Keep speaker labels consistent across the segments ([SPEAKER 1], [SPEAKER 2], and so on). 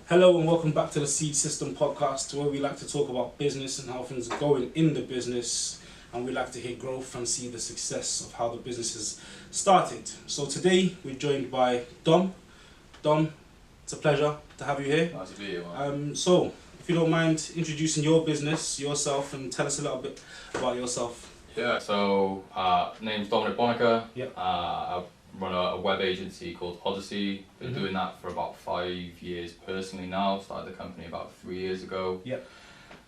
[SPEAKER 1] Hello and welcome back to the Seed System podcast, where we like to talk about business and how things are going in the business, and we like to hear growth and see the success of how the business has started. So today we're joined by Dom. Dom, it's a pleasure to have you here.
[SPEAKER 2] Nice to be here, man.
[SPEAKER 1] So if you don't mind introducing your business, yourself, and tell us a little bit about yourself.
[SPEAKER 2] Yeah, so name's Dominic Bonaker.
[SPEAKER 1] Yep.
[SPEAKER 2] I run a web agency called Odyssey. Been doing that for about 5 years personally now. Started the company about 3 years ago.
[SPEAKER 1] Yep.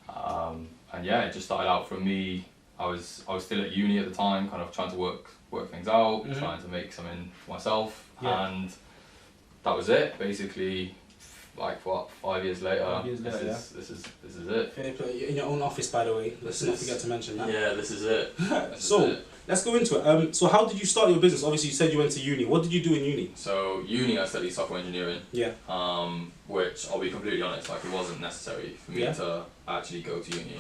[SPEAKER 2] And yeah, it just started out from me. I was still at uni at the time, kind of trying to work things out, trying to make something for myself, and that was it. Basically, like what, 5 years later.
[SPEAKER 1] 5 years later,
[SPEAKER 2] this is it.
[SPEAKER 1] In your own office, by the way. Let's not forget to mention that.
[SPEAKER 2] Yeah, this is it.
[SPEAKER 1] Let's go into it. So how did you start your business? Obviously, you said you went to uni. What did you do in uni?
[SPEAKER 2] So uni, I studied software engineering.
[SPEAKER 1] Yeah.
[SPEAKER 2] Which I'll be completely honest, like it wasn't necessary for me to actually go to uni.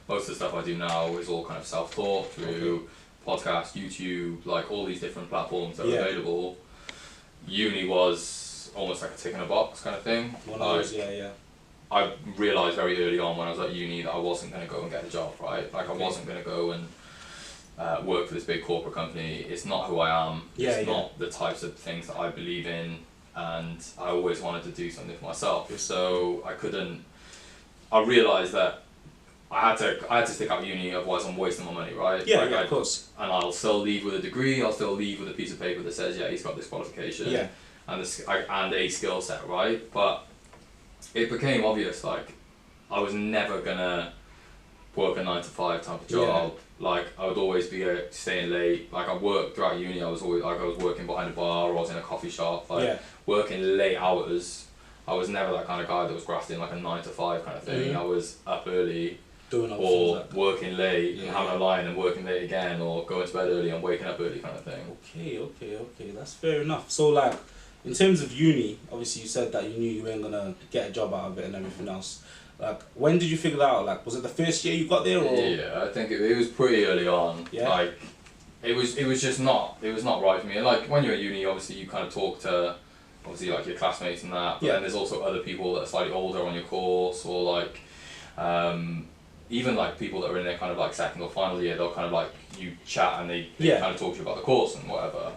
[SPEAKER 2] Most of the stuff I do now is all kind of self-taught through podcasts, YouTube, like all these different platforms that are available. Uni was almost like a tick in a box kind of thing. I realised very early on when I was at uni that I wasn't going to go and get a job, right? Like I wasn't going to go and work for this big corporate company. It's not who I am. It's not the types of things that I believe in, and I always wanted to do something for myself. So I realised that I had to stick out uni, otherwise I'm wasting my money, right?
[SPEAKER 1] Of course.
[SPEAKER 2] And I'll still leave with a degree. I'll still leave with a piece of paper that says, yeah, he's got this qualification and a skill set, right? But it became obvious, like I was never gonna work a 9 to 5 type of job. Like I would always be staying late. Like I worked throughout uni. I was always I was working behind a bar, or I was in a coffee shop. Working late hours. I was never that kind of guy that was grafting like a 9 to 5 kind of thing. I was up early, or working late and having a line and working late again, or going to bed early and waking up early kind of thing.
[SPEAKER 1] Okay, that's fair enough. So like, in terms of uni, obviously you said that you knew you weren't gonna get a job out of it and everything else. Like, when did you figure that out? Like, was it the first year you got there, or?
[SPEAKER 2] Yeah, I think it was pretty early on.
[SPEAKER 1] Yeah.
[SPEAKER 2] Like, it was just not right for me. And like when you're at uni, obviously you kind of talk to, obviously like your classmates and that. But then there's also other people that are slightly older on your course, or like, even like people that are in their kind of like second or final year. They'll kind of like you chat and they kind of talk to you about the course and whatever.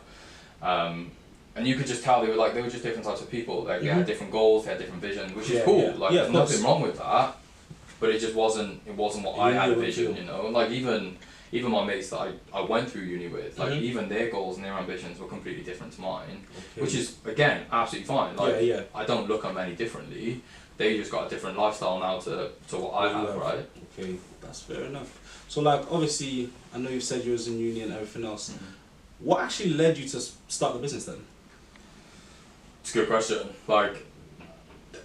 [SPEAKER 2] And you could just tell they were just different types of people. Like they had different goals, they had different visions, which is cool. Like there's nothing wrong with that, but it just wasn't what I had a vision, you know. Like even my mates that I went through uni with, like even their goals and their ambitions were completely different to mine, which is again absolutely fine. Like I don't look at them any differently. They just got a different lifestyle now to what I have, right?
[SPEAKER 1] Okay, that's fair enough. So like obviously, I know you said you was in uni and everything else. What actually led you to start the business then?
[SPEAKER 2] It's a good question. Like,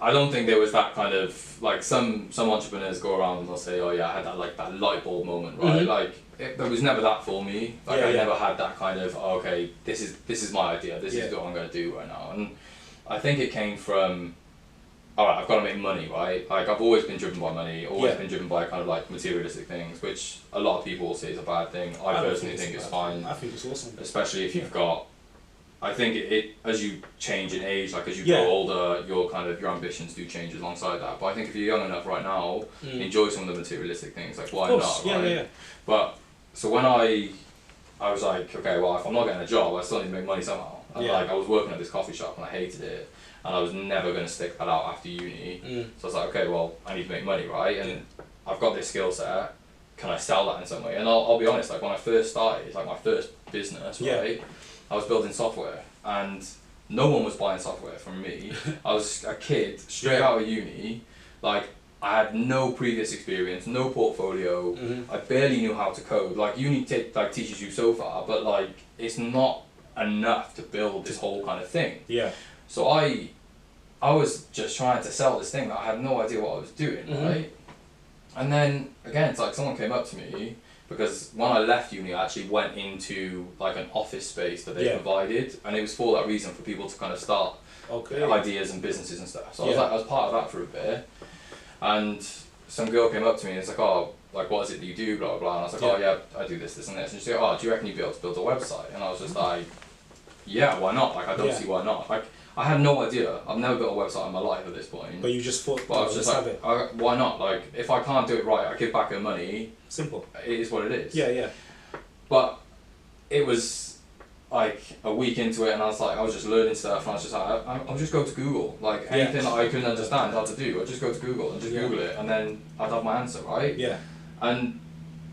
[SPEAKER 2] I don't think there was that kind of, like, some entrepreneurs go around and they'll say, oh yeah, I had that light bulb moment, right? Like, there was never that for me. Like, I never had that kind of, oh, okay, this is my idea, this is what I'm going to do right now. And I think it came from, alright, I've got to make money, right? Like, I've always been driven by money, always been driven by kind of like materialistic things, which a lot of people will say is a bad thing. I personally think it's fine.
[SPEAKER 1] I think it's awesome.
[SPEAKER 2] Especially if you've got, I think it as you change in age, like as you grow older, your ambitions do change alongside that. But I think if you're young enough right now, enjoy some of the materialistic things. Like why not? Right? But so when I was like, okay, well if I'm not getting a job, I still need to make money somehow. And like I was working at this coffee shop and I hated it, and I was never going to stick that out after uni. So I was like, okay, well I need to make money, right? And I've got this skill set. Can I sell that in some way? And I'll be honest, like when I first started, like my first business, right? I was building software and no one was buying software from me. I was a kid straight out of uni, like I had no previous experience, no portfolio. I barely knew how to code. Like uni teaches you so far, but like it's not enough to build this whole kind of thing. So I was just trying to sell this thing that I had no idea what I was doing, right? And then again, it's like someone came up to me, because when I left uni, I actually went into like an office space that they provided, and it was for that reason, for people to kind of start ideas and businesses and stuff. So I was part of that for a bit, and some girl came up to me and it's like, oh, like what is it that you do, blah blah blah. And I was like, oh yeah, I do this and this. And she said, oh, do you reckon you'd be able to build a website? And I was just like, yeah, why not? Like I don't see why not. Like I had no idea. I've never built a website in my life at this point.
[SPEAKER 1] But you just thought,
[SPEAKER 2] but I was just like, why not? Like, if I can't do it right, I give back her money.
[SPEAKER 1] Simple.
[SPEAKER 2] It is what it is.
[SPEAKER 1] Yeah, yeah.
[SPEAKER 2] But it was like a week into it, and I was just learning stuff, and I was just like, I'll just go to Google. Like, anything that I couldn't understand how to do, I'd just go to Google and just Google it, and then I'd have my answer, right?
[SPEAKER 1] Yeah.
[SPEAKER 2] And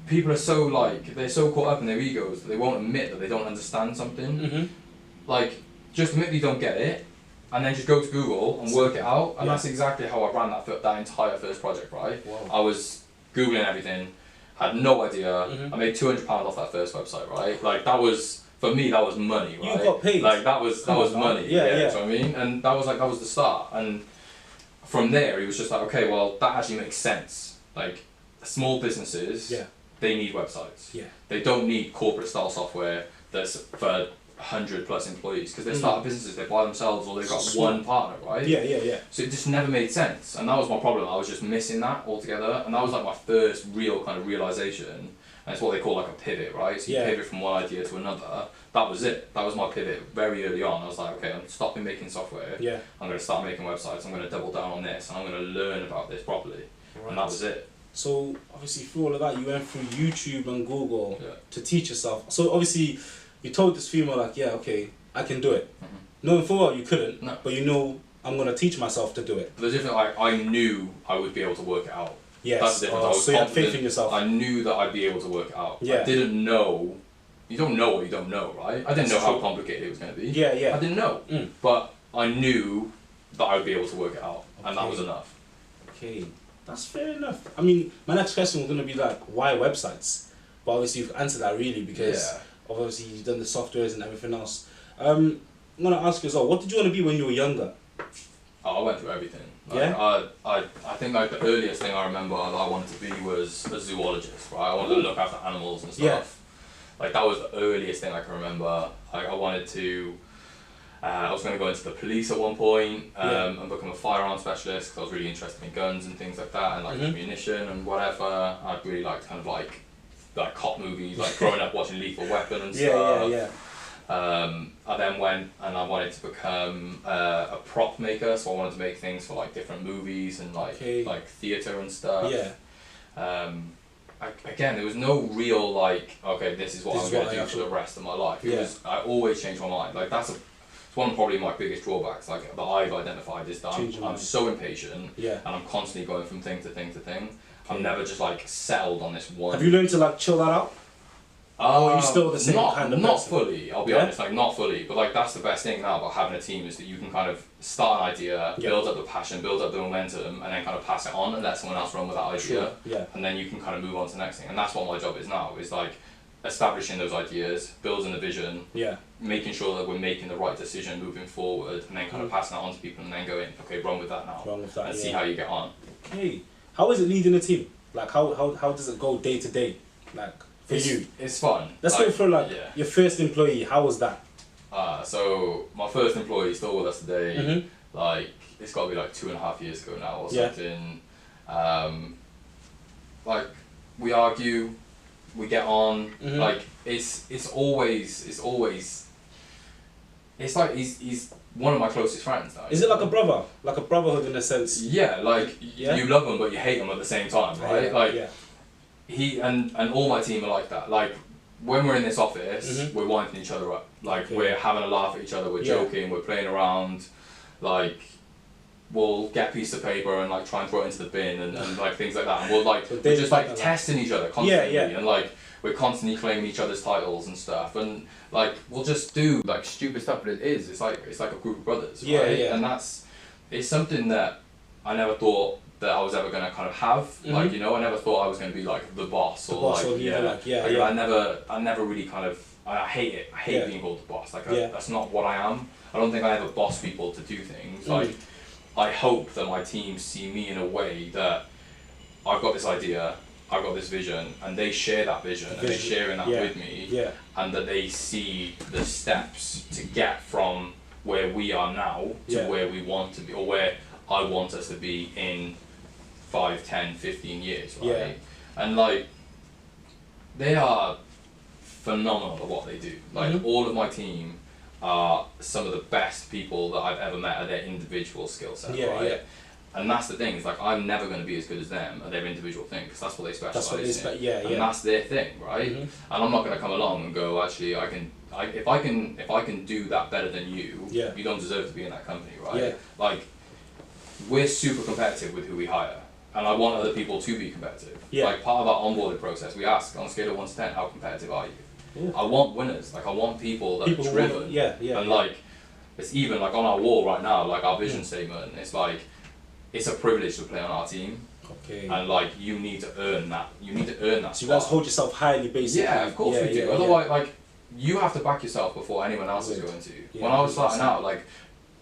[SPEAKER 2] people are so like, they're so caught up in their egos that they won't admit that they don't understand something.
[SPEAKER 1] Mm-hmm.
[SPEAKER 2] Like, just admit that you don't get it, and then just go to Google and work it out. And that's exactly how I ran that entire first project, right?
[SPEAKER 1] Wow.
[SPEAKER 2] I was Googling everything, had no idea. I made £200 off that first website, right? Like, that was, for me, that was money, right?
[SPEAKER 1] You got paid.
[SPEAKER 2] Like, that was money.
[SPEAKER 1] Yeah.
[SPEAKER 2] You know what I mean? And that was the start. And from there, he was just like, okay, well, that actually makes sense. Like, small businesses, they need websites.
[SPEAKER 1] Yeah.
[SPEAKER 2] They don't need corporate style software that's for 100 plus employees, because they start businesses, they by themselves, or they've got one partner, right?
[SPEAKER 1] Yeah.
[SPEAKER 2] So it just never made sense, and that was my problem. I was just missing that altogether, and that was like my first real kind of realization, and it's what they call like a pivot, right? So you pivot from one idea to another. That was it. That was my pivot very early on. I was like, okay, I'm stopping making software.
[SPEAKER 1] Yeah.
[SPEAKER 2] I'm going to start making websites. I'm going to double down on this, and I'm going to learn about this properly. Right. And that was it.
[SPEAKER 1] So obviously through all of that, you went through YouTube and Google to teach yourself. So obviously you told this female like, yeah, okay, I can do it. Knowing full well you couldn't, but you know I'm gonna teach myself to do it.
[SPEAKER 2] The difference, I knew I would be able to work it out.
[SPEAKER 1] Yes.
[SPEAKER 2] That's the difference. I was
[SPEAKER 1] so you had faith in yourself.
[SPEAKER 2] I knew that I'd be able to work it out.
[SPEAKER 1] Yeah.
[SPEAKER 2] I didn't know. You don't know what you don't know, right? I didn't know how complicated it was going to be.
[SPEAKER 1] Yeah.
[SPEAKER 2] I didn't know, but I knew that I would be able to work it out, and that was enough.
[SPEAKER 1] Okay. That's fair enough. I mean, my next question was going to be like, why websites? But obviously you've answered that really because obviously you've done the softwares and everything else. I'm going to ask you as well, what did you want to be when you were younger?
[SPEAKER 2] Oh, I went through everything. Like, I think like the earliest thing I remember that I wanted to be was a zoologist, right? I wanted to look after animals and stuff.
[SPEAKER 1] Yeah.
[SPEAKER 2] Like, that was the earliest thing I can remember. Like, I wanted to... I was going to go into the police at one point and become a firearm specialist because I was really interested in guns and things like that, and like ammunition and whatever. I'd really liked kind of like cop movies, like growing up watching Lethal Weapon and stuff. I then went and I wanted to become a prop maker, so I wanted to make things for like different movies and like theatre and stuff. Again, there was no real like, okay, this is what I'm going to do for the rest of my life. It was, I always change my mind. Like it's one of probably my biggest drawbacks, like that I've identified, is that I'm so impatient and I'm constantly going from thing to thing to thing. I'm never just like settled on this one.
[SPEAKER 1] Have you learned to like chill that out? Or are you still the same kind of
[SPEAKER 2] Not
[SPEAKER 1] person?
[SPEAKER 2] fully, I'll be honest, like not fully, but like that's the best thing now about having a team, is that you can kind of start an idea, build up the passion, build up the momentum, and then kind of pass it on and let someone else run with that idea. And then you can kind of move on to the next thing. And that's what my job is now, is like establishing those ideas, building the vision, making sure that we're making the right decision moving forward, and then kind of passing that on to people and then going, okay, run with that now.
[SPEAKER 1] Run with that,
[SPEAKER 2] and see how you get on.
[SPEAKER 1] Okay. How is it leading a team? Like how does it go day to day? Like for you?
[SPEAKER 2] It's fun.
[SPEAKER 1] Let's go for like your first employee. How was that?
[SPEAKER 2] So my first employee is still with us today. Like it's got to be like 2.5 years ago now or something. Like we argue, we get on. Like it's like he's one of my closest friends now.
[SPEAKER 1] Is it like a brother? Like a brotherhood in a sense?
[SPEAKER 2] Yeah, like you love him but you hate him at the same time, right? He and all my team are like that. Like when we're in this office, we're winding each other up. Like we're having a laugh at each other, we're joking, we're playing around. Like we'll get a piece of paper and like try and throw it into the bin and like things like that. And we'll like we're just like testing each other constantly and like we're constantly claiming each other's titles and stuff, and like we'll just do like stupid stuff, but it's like a group of brothers, right? And it's something that I never thought that I was ever gonna kind of have. Like, you know, I never thought I was gonna be like the boss or I never really kind of, I hate it. I hate being called the boss. Like that's not what I am. I don't think I ever boss people to do things. Like I hope that my team see me in a way that I've got this idea, I've got this vision, and they share that vision and they're sharing that with me, and that they see the steps to get from where we are now to where we want to be, or where I want us to be in 5, 10, 15 years, right? And like, they are phenomenal at what they do. Like all of my team are some of the best people that I've ever met at their individual skill set, right?
[SPEAKER 1] Yeah.
[SPEAKER 2] And that's the thing, it's like I'm never going to be as good as them at their individual thing, because that's what they specialise in. And that's their thing, right? And I'm not going to come along and go, actually, if I can do that better than you, you don't deserve to be in that company, right? Like, we're super competitive with who we hire, and I want other people to be competitive. Like, part of our onboarding process, we ask, on a scale of 1 to 10, how competitive are you? I want winners, like I want people that are driven. And like, it's even like on our wall right now, like our vision statement, it's like, it's a privilege to play on our team. And like, you need to earn that. You need to earn that.
[SPEAKER 1] So you guys hold yourself highly, basically.
[SPEAKER 2] Yeah, of course we do. Otherwise, like, you have to back yourself before anyone else is going to. When I was starting out, like,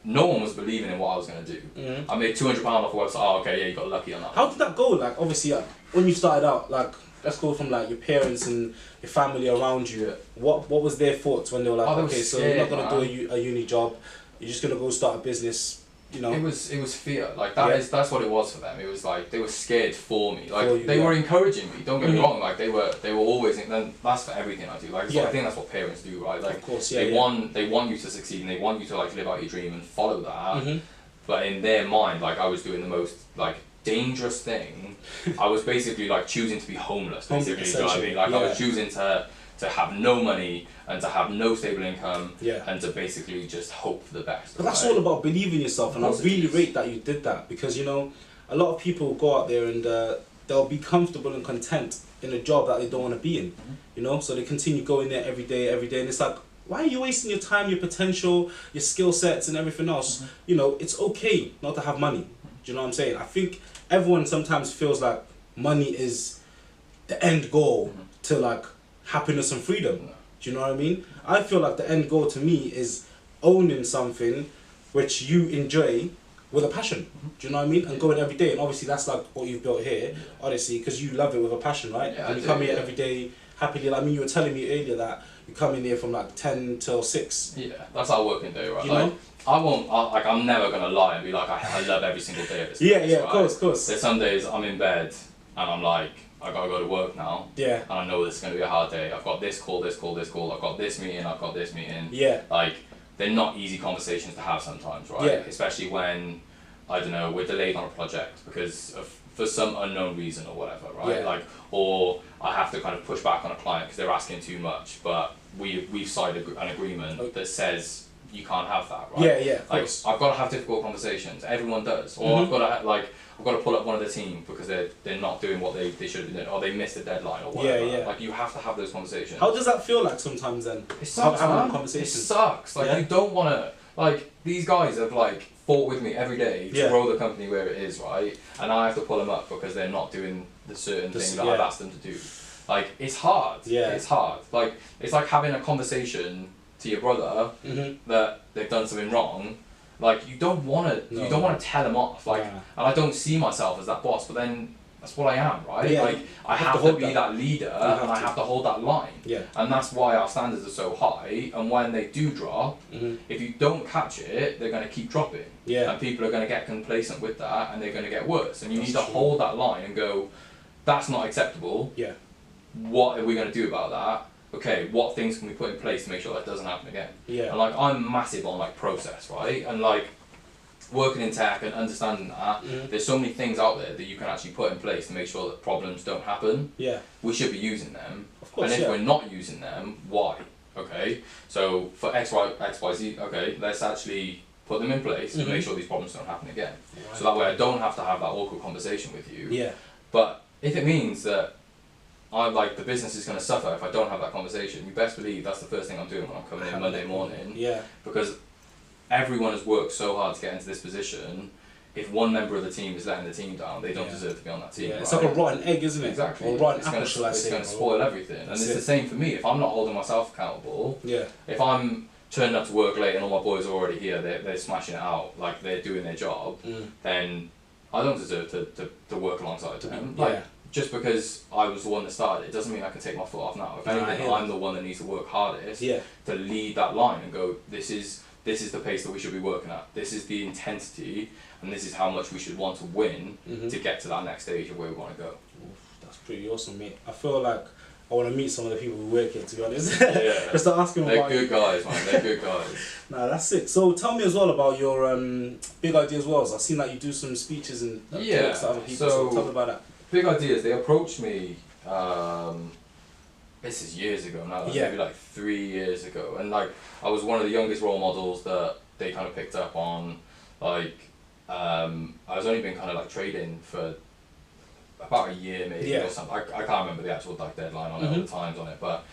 [SPEAKER 2] no one was believing in what I was going to do. I made £200 off a website. Oh, okay, yeah, you got lucky on that.
[SPEAKER 1] How did that go? Like, obviously, when you started out, like, let's go from like your parents and your family around you. What was their thoughts when they were like, okay, so you're not gonna do a uni job, you're just gonna go start a business, you know?
[SPEAKER 2] It was fear. Like that's what it was for them. It was like they were scared for me. Like they were encouraging me. Don't get me wrong. Like they were always. And that's for everything I do. Like I think that's what parents do, right? Like, of course, they want you to succeed, and they want you to like live out your dream and follow that. But in their mind, like I was doing the most like dangerous thing. I was basically like choosing to be homeless, basically. You know what I mean? Like I was choosing to have no money and to have no stable income and to basically just hope for the best.
[SPEAKER 1] But that's all about believing in yourself, and I really rate that you did that, because you know, a lot of people go out there and they'll be comfortable and content in a job that they don't want to be in, you know, so they continue going there every day, and it's like, why are you wasting your time, your potential, your skill sets and everything else? You know, it's okay not to have money. Do you know what I'm saying? I think everyone sometimes feels like money is the end goal to like happiness and freedom. Do you know what I mean? I feel like the end goal to me is owning something which you enjoy with a passion. Do you know what I mean? And going every day. And obviously that's like what you've built here, Odyssey, because you love it with a passion, right?
[SPEAKER 2] Yeah,
[SPEAKER 1] and you come here every day happily. Like, I mean, you were telling me earlier that you come in here from like 10 till 6.
[SPEAKER 2] Yeah, that's our working day, right?
[SPEAKER 1] You
[SPEAKER 2] like,
[SPEAKER 1] know?
[SPEAKER 2] I'm never gonna lie and be like, I love every single day of this.
[SPEAKER 1] Of course.
[SPEAKER 2] There's some days I'm in bed and I'm like, I gotta go to work now.
[SPEAKER 1] Yeah.
[SPEAKER 2] And I know this is gonna be a hard day. I've got this call. I've got this meeting. I've got this meeting.
[SPEAKER 1] Yeah.
[SPEAKER 2] Like, they're not easy conversations to have sometimes, right?
[SPEAKER 1] Yeah.
[SPEAKER 2] Especially when, I don't know, we're delayed on a project because for some unknown reason or whatever, right?
[SPEAKER 1] Yeah.
[SPEAKER 2] Like, or I have to kind of push back on a client because they're asking too much, but we've signed an agreement that says you can't have that, right?
[SPEAKER 1] Yeah,
[SPEAKER 2] like, I've got to have difficult conversations. Everyone does. Or I've got to pull up one of the team because they're not doing what they should have been doing, or they missed a deadline or whatever. Like, you have to have those conversations.
[SPEAKER 1] How does that feel like sometimes then?
[SPEAKER 2] It sucks, man. It sucks. Like, you don't want to, like, these guys have like fought with me every day to grow the company where it is, right? And I have to pull them up because they're not doing the certain thing that I've asked them to do. Like, it's hard. It's hard. Like, it's like having a conversation to your brother that they've done something wrong. Like, you don't want to tell them off. Like, and I don't see myself as that boss, but then that's what I am, right? Like, I have to be that leader, and I have to hold that line. And that's why our standards are so high. And when they do drop, if you don't catch it, they're going to keep dropping. And people are going to get complacent with that, and they're going to get worse. And you need to hold that line and go, that's not acceptable. What are we going to do about that? Okay, what things can we put in place to make sure that doesn't happen again? And like, I'm massive on like process, right? And like, working in tech and understanding that, there's so many things out there that you can actually put in place to make sure that problems don't happen. We should be using them. Of course, and if we're not using them, why? Okay, so for X, Y, Z, okay, let's actually put them in place to make sure these problems don't happen again. So that way I don't have to have that awkward conversation with you. But if it means that the business is going to suffer if I don't have that conversation, you best believe that's the first thing I'm doing when I'm coming in Monday morning. Because everyone has worked so hard to get into this position. If one member of the team is letting the team down, they don't deserve to be on that team.
[SPEAKER 1] It's like a rotten egg, isn't it?
[SPEAKER 2] Exactly.
[SPEAKER 1] Or rotten
[SPEAKER 2] it's
[SPEAKER 1] apple,
[SPEAKER 2] it's going to spoil everything. And it's the same for me. If I'm not holding myself accountable, if I'm turning up to work late and all my boys are already here, they're smashing it out, like they're doing their job, then I don't deserve to work alongside them. Just because I was the one that started it doesn't mean I can take my foot off now. If anything, I'm the one that needs to work hardest to lead that line and go, this is the pace that we should be working at. This is the intensity, and this is how much we should want to win to get to that next stage of where we want to go.
[SPEAKER 1] That's pretty awesome, mate. I feel like I want to meet some of the people who work here, to be honest.
[SPEAKER 2] Yeah.
[SPEAKER 1] Just to ask them
[SPEAKER 2] They're
[SPEAKER 1] about
[SPEAKER 2] good guys, man. They're good guys.
[SPEAKER 1] Nah, that's it. So tell me as well about your Big Ideas Worlds. I've seen that you do some speeches and talks to other people. So tell me about that.
[SPEAKER 2] Big Ideas, they approached me, this is years ago now, maybe like 3 years ago. And like, I was one of the youngest role models that they kind of picked up on. Like, I was only been kind of like trading for about a year maybe or something. I can't remember the actual like deadline on it or the times on it, but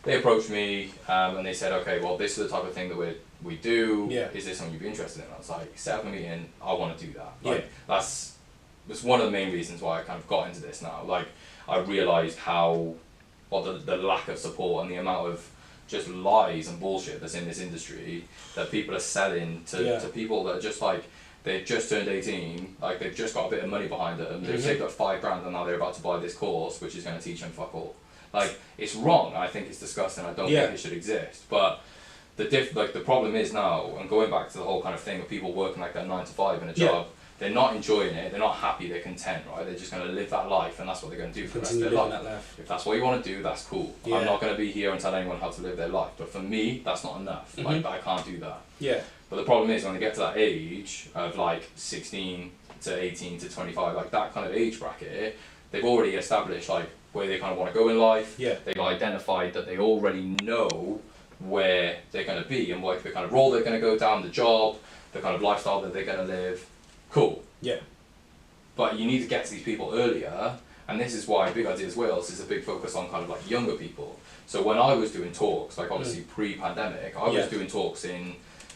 [SPEAKER 2] they approached me and they said, okay, well, this is the type of thing that we do. Is this something you'd be interested in? I was like, set up a meeting. I want to do that. Like, that's one of the main reasons why I kind of got into this now. Like, I realised the lack of support and the amount of just lies and bullshit that's in this industry that people are selling to people that are just like, they've just turned 18, like they've just got a bit of money behind them, they've saved up $5,000 and now they're about to buy this course which is going to teach them fuck all. Like, it's wrong. I think it's disgusting. I don't think it should exist. But the problem is now, and going back to the whole kind of thing of people working like that 9 to 5 in a job, they're not enjoying it, they're not happy, they're content, right? They're just going to live that life and that's what they're going to do for the rest of their life. If that's what you want to do, that's cool. I'm not going to be here and tell anyone how to live their life. But for me, that's not enough. Like, I can't do that. But the problem is when they get to that age of like 16 to 18 to 25, like that kind of age bracket, they've already established like where they kind of want to go in life. They've identified that they already know where they're going to be and what the kind of role they're going to go down, the job, the kind of lifestyle that they're going to live. Cool. But you need to get to these people earlier, and this is why Big Ideas Wales is a big focus on kind of like younger people. So when I was doing talks, like obviously pre-pandemic, I was doing talks in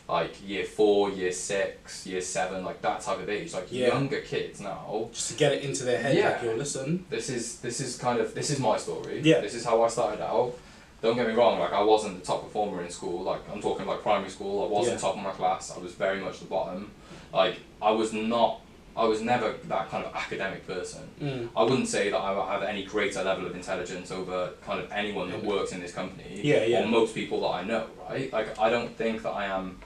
[SPEAKER 2] like year 4, year 6, year 7, like that type of age, like younger kids now.
[SPEAKER 1] Just to get it into their head, like, yo, listen.
[SPEAKER 2] This is my story. This is how I started out. Don't get me wrong, like I wasn't the top performer in school, like I'm talking like primary school, I wasn't top of my class, I was very much the bottom. Like, I was never that kind of academic person. I wouldn't say that I have any greater level of intelligence over kind of anyone that works in this company, or most people that I know, right? Like, I don't think that I am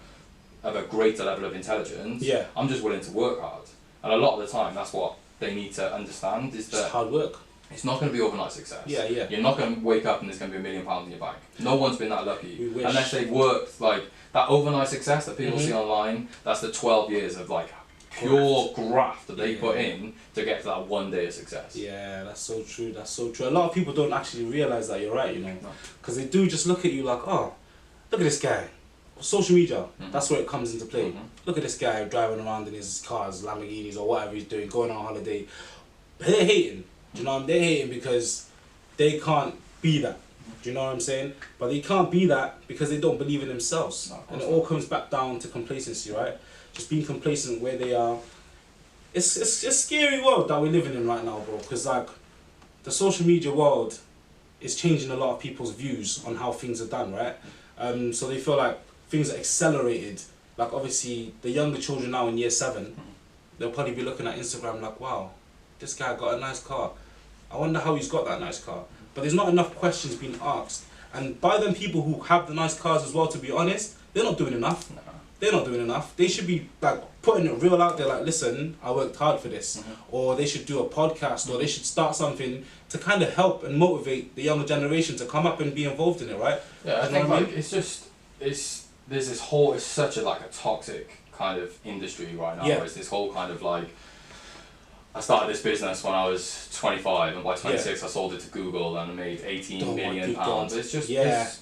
[SPEAKER 2] of a greater level of intelligence. I'm just willing to work hard. And a lot of the time, that's what they need to understand, is that
[SPEAKER 1] it's hard work.
[SPEAKER 2] It's not going to be overnight success. You're not going to wake up and there's going to be £1 million in your bank. No one's been that lucky. Unless they've worked, like, that overnight success that people see online, that's the 12 years of, like, pure graft that they put in to get to that one day of success.
[SPEAKER 1] Yeah, that's so true. That's so true. A lot of people don't actually realise that, you're right, you know. Because they do just look at you like, oh, look at this guy. Social media, that's where it comes into play. Look at this guy driving around in his cars, Lamborghinis or whatever he's doing, going on holiday. They're hating. Do you know what I mean? They're hating because they can't be that. Do you know what I'm saying? But they can't be that because they don't believe in themselves. And it all comes back down to complacency, right? Just being complacent where they are. It's a scary world that we're living in right now, bro. Because like, the social media world is changing a lot of people's views on how things are done, right? So they feel like things are accelerated. Like obviously, the younger children now in year 7, they'll probably be looking at Instagram like, wow, this guy got a nice car. I wonder how he's got that nice car. But there's not enough questions being asked. And by them people who have the nice cars as well, to be honest, they're not doing enough. They're not doing enough. They should be like putting it real out there, like, listen, I worked hard for this. Or they should do a podcast, or they should start something to kind of help and motivate the younger generation to come up and be involved in it, right?
[SPEAKER 2] Yeah, I think like there's this whole, it's such a like a toxic kind of industry right now. It's this whole kind of like, I started this business when I was 25, and by 26 I sold it to Google and made £18 million. It's just,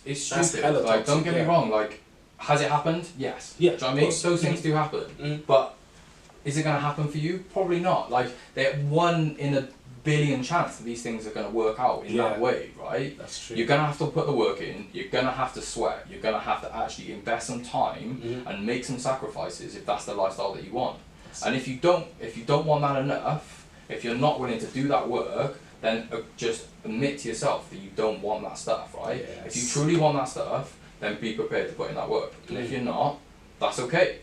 [SPEAKER 2] it's stupid. Like, don't get me wrong, like, has it happened? Yes. Do you know what I mean? Those things do happen. But is it going to happen for you? Probably not. Like, they're 1 in a billion chance that these things are going to work out in that way, right? That's true. You're going to have to put the work in, you're going to have to sweat, you're going to have to actually invest some time and make some sacrifices if that's the lifestyle that you want. And if you don't want that enough, if you're not willing to do that work, then just admit to yourself that you don't want that stuff, right? If you truly want that stuff, then be prepared to put in that work. And if you're not, that's okay.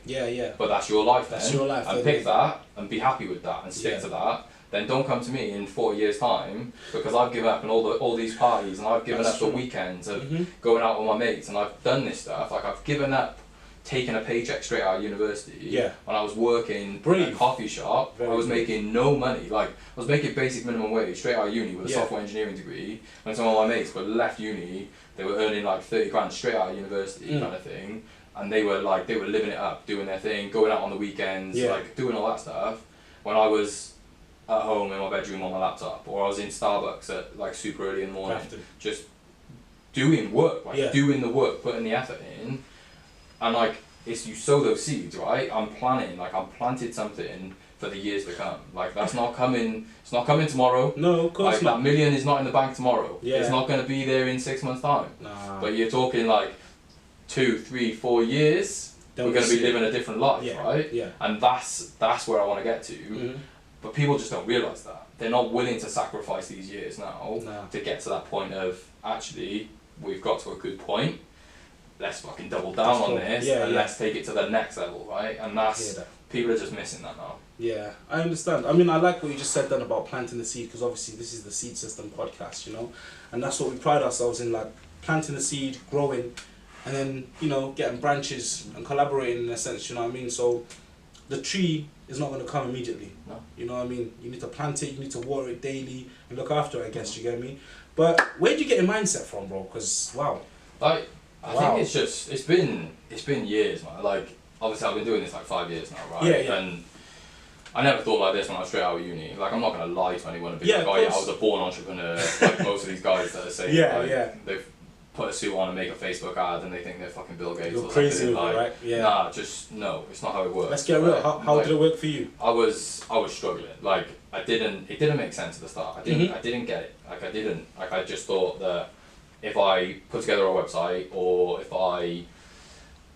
[SPEAKER 2] But that's your life then. That's your life. And pick that and be happy with that and stick to that. Then don't come to me in 4 years' time because I've given up on all these parties and I've given up the weekends of going out with my mates and I've done this stuff. Like, I've given up taking a paycheck straight out of university.
[SPEAKER 1] Yeah.
[SPEAKER 2] When I was working
[SPEAKER 1] Brave.
[SPEAKER 2] in a coffee shop,
[SPEAKER 1] Very
[SPEAKER 2] I was
[SPEAKER 1] brave.
[SPEAKER 2] making no money. Like, I was making basic minimum wage straight out of uni with a
[SPEAKER 1] Yeah.
[SPEAKER 2] software engineering degree. When some of my mates were left uni, they were earning like 30 grand straight out of university kind of thing. And they were living it up, doing their thing, going out on the weekends,
[SPEAKER 1] Yeah.
[SPEAKER 2] like doing all that stuff. When I was at home in my bedroom on my laptop, or I was in Starbucks at like super early in the morning,
[SPEAKER 1] Crafting.
[SPEAKER 2] just doing work, like
[SPEAKER 1] Yeah.
[SPEAKER 2] doing the work, putting the effort in, and like you sow those seeds, right? I'm planted something for the years to come. Like that's not coming. It's not coming tomorrow.
[SPEAKER 1] No, of course
[SPEAKER 2] Like
[SPEAKER 1] not.
[SPEAKER 2] that million is not in the bank tomorrow.
[SPEAKER 1] Yeah.
[SPEAKER 2] It's not going to be there in 6 months' time.
[SPEAKER 1] Nah.
[SPEAKER 2] But you're talking like 2, 3, 4 years.
[SPEAKER 1] Then
[SPEAKER 2] we're
[SPEAKER 1] we
[SPEAKER 2] going to be
[SPEAKER 1] see it.
[SPEAKER 2] living a different life,
[SPEAKER 1] Yeah.
[SPEAKER 2] right?
[SPEAKER 1] Yeah.
[SPEAKER 2] And that's where I want to get to.
[SPEAKER 1] Mhm.
[SPEAKER 2] But people just don't realise that. They're not willing to sacrifice these years now
[SPEAKER 1] Nah.
[SPEAKER 2] to get to that point of, actually, we've got to a good point, let's fucking double down
[SPEAKER 1] Let's
[SPEAKER 2] on
[SPEAKER 1] go.
[SPEAKER 2] this,
[SPEAKER 1] Yeah,
[SPEAKER 2] and
[SPEAKER 1] yeah.
[SPEAKER 2] let's take it to the next level, right? And
[SPEAKER 1] Hear
[SPEAKER 2] that's,
[SPEAKER 1] that.
[SPEAKER 2] people are just missing that now.
[SPEAKER 1] Yeah, I understand. I mean, I like what you just said then about planting the seed, because obviously this is the Seed System podcast, you know, and that's what we pride ourselves in, like planting the seed, growing, and then, you know, getting branches and collaborating in a sense, you know what I mean? So the tree is not going to come immediately.
[SPEAKER 2] No.
[SPEAKER 1] You know what I mean? You need to plant it, you need to water it daily and look after it, I guess, you get me? But where'd you get your mindset from, bro? Because, wow.
[SPEAKER 2] Like, I
[SPEAKER 1] Wow.
[SPEAKER 2] think it's just, it's been years, man. Like, obviously I've been doing this like 5 years now, right?
[SPEAKER 1] Yeah, yeah.
[SPEAKER 2] And I never thought like this when I was straight out of uni. Like, I'm not going to lie to anyone and be
[SPEAKER 1] Yeah,
[SPEAKER 2] like,
[SPEAKER 1] of
[SPEAKER 2] oh yeah, I
[SPEAKER 1] course.
[SPEAKER 2] was a born entrepreneur, like most of these guys that are saying,
[SPEAKER 1] Yeah,
[SPEAKER 2] like,
[SPEAKER 1] yeah.
[SPEAKER 2] they've put a suit on and make a Facebook ad and they think they're fucking Bill Gates
[SPEAKER 1] You're
[SPEAKER 2] or
[SPEAKER 1] crazy
[SPEAKER 2] something.
[SPEAKER 1] with it,
[SPEAKER 2] like,
[SPEAKER 1] right? Yeah.
[SPEAKER 2] Nah, just, no, it's not how it works.
[SPEAKER 1] Let's get real.
[SPEAKER 2] right?
[SPEAKER 1] How
[SPEAKER 2] Like,
[SPEAKER 1] did it work for you?
[SPEAKER 2] I was struggling. Like, it didn't make sense at the start. I didn't get it. Like, I just thought that if I put together a website or if I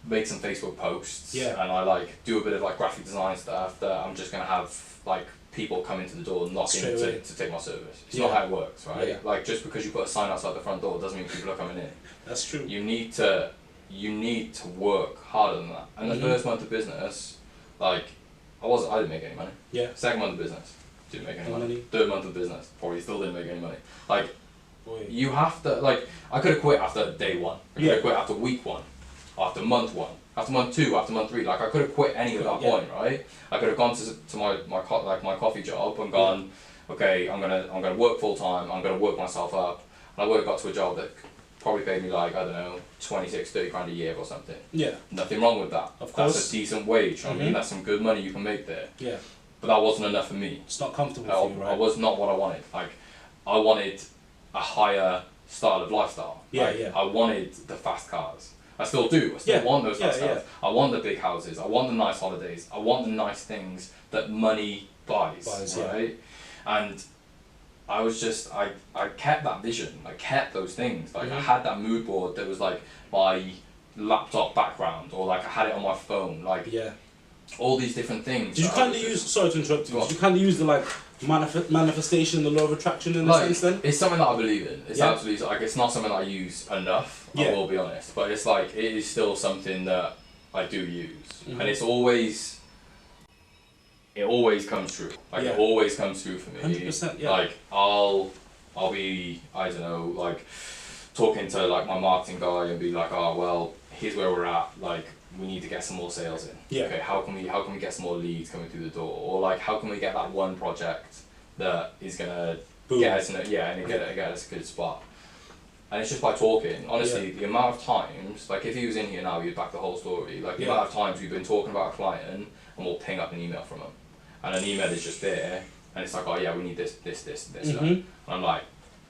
[SPEAKER 2] make some Facebook posts
[SPEAKER 1] Yeah.
[SPEAKER 2] and I like do a bit of like graphic design stuff, that I'm just gonna have like people come into the door knocking
[SPEAKER 1] Straight away.
[SPEAKER 2] to take my service. It's
[SPEAKER 1] Yeah.
[SPEAKER 2] not how it works, right?
[SPEAKER 1] Yeah.
[SPEAKER 2] Like, just because you put a sign outside the front door doesn't mean people are coming in.
[SPEAKER 1] That's true.
[SPEAKER 2] You need to work harder than that. And the first month of business, like, I didn't make any money.
[SPEAKER 1] Yeah.
[SPEAKER 2] Second month of business, didn't make any
[SPEAKER 1] No
[SPEAKER 2] money.
[SPEAKER 1] money.
[SPEAKER 2] Third month of business, probably still didn't make any money. Like,
[SPEAKER 1] Boy.
[SPEAKER 2] you have to, like, I could have quit after day one. I could
[SPEAKER 1] Yeah.
[SPEAKER 2] have quit after week one, after month one, after month two, after month three. Like, I could have quit any at that
[SPEAKER 1] Yeah.
[SPEAKER 2] point, right? I could have gone to my coffee job and gone, okay, I'm gonna work full time. I'm gonna work myself up. And I would have got to a job that probably paid me like, I don't know, 26, 30 grand a year or something.
[SPEAKER 1] Yeah.
[SPEAKER 2] Nothing wrong with that.
[SPEAKER 1] Of course.
[SPEAKER 2] That's a decent wage. I mean, that's some good money you can make there.
[SPEAKER 1] Yeah.
[SPEAKER 2] But that wasn't enough for me.
[SPEAKER 1] It's not comfortable
[SPEAKER 2] I,
[SPEAKER 1] for you,
[SPEAKER 2] I
[SPEAKER 1] right?
[SPEAKER 2] was not what I wanted. Like, I wanted a higher style of lifestyle.
[SPEAKER 1] Yeah,
[SPEAKER 2] Like,
[SPEAKER 1] yeah.
[SPEAKER 2] I wanted the fast cars. I still do. I still
[SPEAKER 1] Yeah,
[SPEAKER 2] want those
[SPEAKER 1] yeah,
[SPEAKER 2] fast cars.
[SPEAKER 1] yeah.
[SPEAKER 2] I want the big houses. I want the nice holidays. I want the nice things that money buys,
[SPEAKER 1] yeah.
[SPEAKER 2] right? And I was just, I kept that vision. I kept those things. Like, I had that mood board that was like my laptop background, or like I had it on my phone. Like,
[SPEAKER 1] Yeah.
[SPEAKER 2] all these different things.
[SPEAKER 1] Did you
[SPEAKER 2] that I
[SPEAKER 1] kind of
[SPEAKER 2] was
[SPEAKER 1] use,
[SPEAKER 2] just-
[SPEAKER 1] sorry to interrupt you,
[SPEAKER 2] Go on.
[SPEAKER 1] did you kind of use the like manifestation, the law of attraction in a
[SPEAKER 2] Like,
[SPEAKER 1] sense then?
[SPEAKER 2] it's something that I believe in. It's
[SPEAKER 1] Yeah.
[SPEAKER 2] absolutely, like, it's not something that I use enough,
[SPEAKER 1] Yeah.
[SPEAKER 2] I will be honest. But it's like, it is still something that I do use. And it's always, it always comes true. Like,
[SPEAKER 1] Yeah.
[SPEAKER 2] it always comes true for me.
[SPEAKER 1] 100%, yeah.
[SPEAKER 2] Like, I'll be, I don't know, like, talking to like my marketing guy and be like, oh, well, here's where we're at. Like, we need to get some more sales in.
[SPEAKER 1] Yeah.
[SPEAKER 2] Okay, how can we get some more leads coming through the door? Or like, how can we get that one project that is gonna
[SPEAKER 1] Boom.
[SPEAKER 2] get us in a, yeah, and get us a good spot. And it's just by talking. Honestly, the amount of times, like, if he was in here now, you'd back the whole story. Like, the
[SPEAKER 1] Yeah.
[SPEAKER 2] amount of times we've been talking about a client and we'll ping up an email from them. And an email is just there, and it's like, oh yeah, we need this, stuff. And I'm like,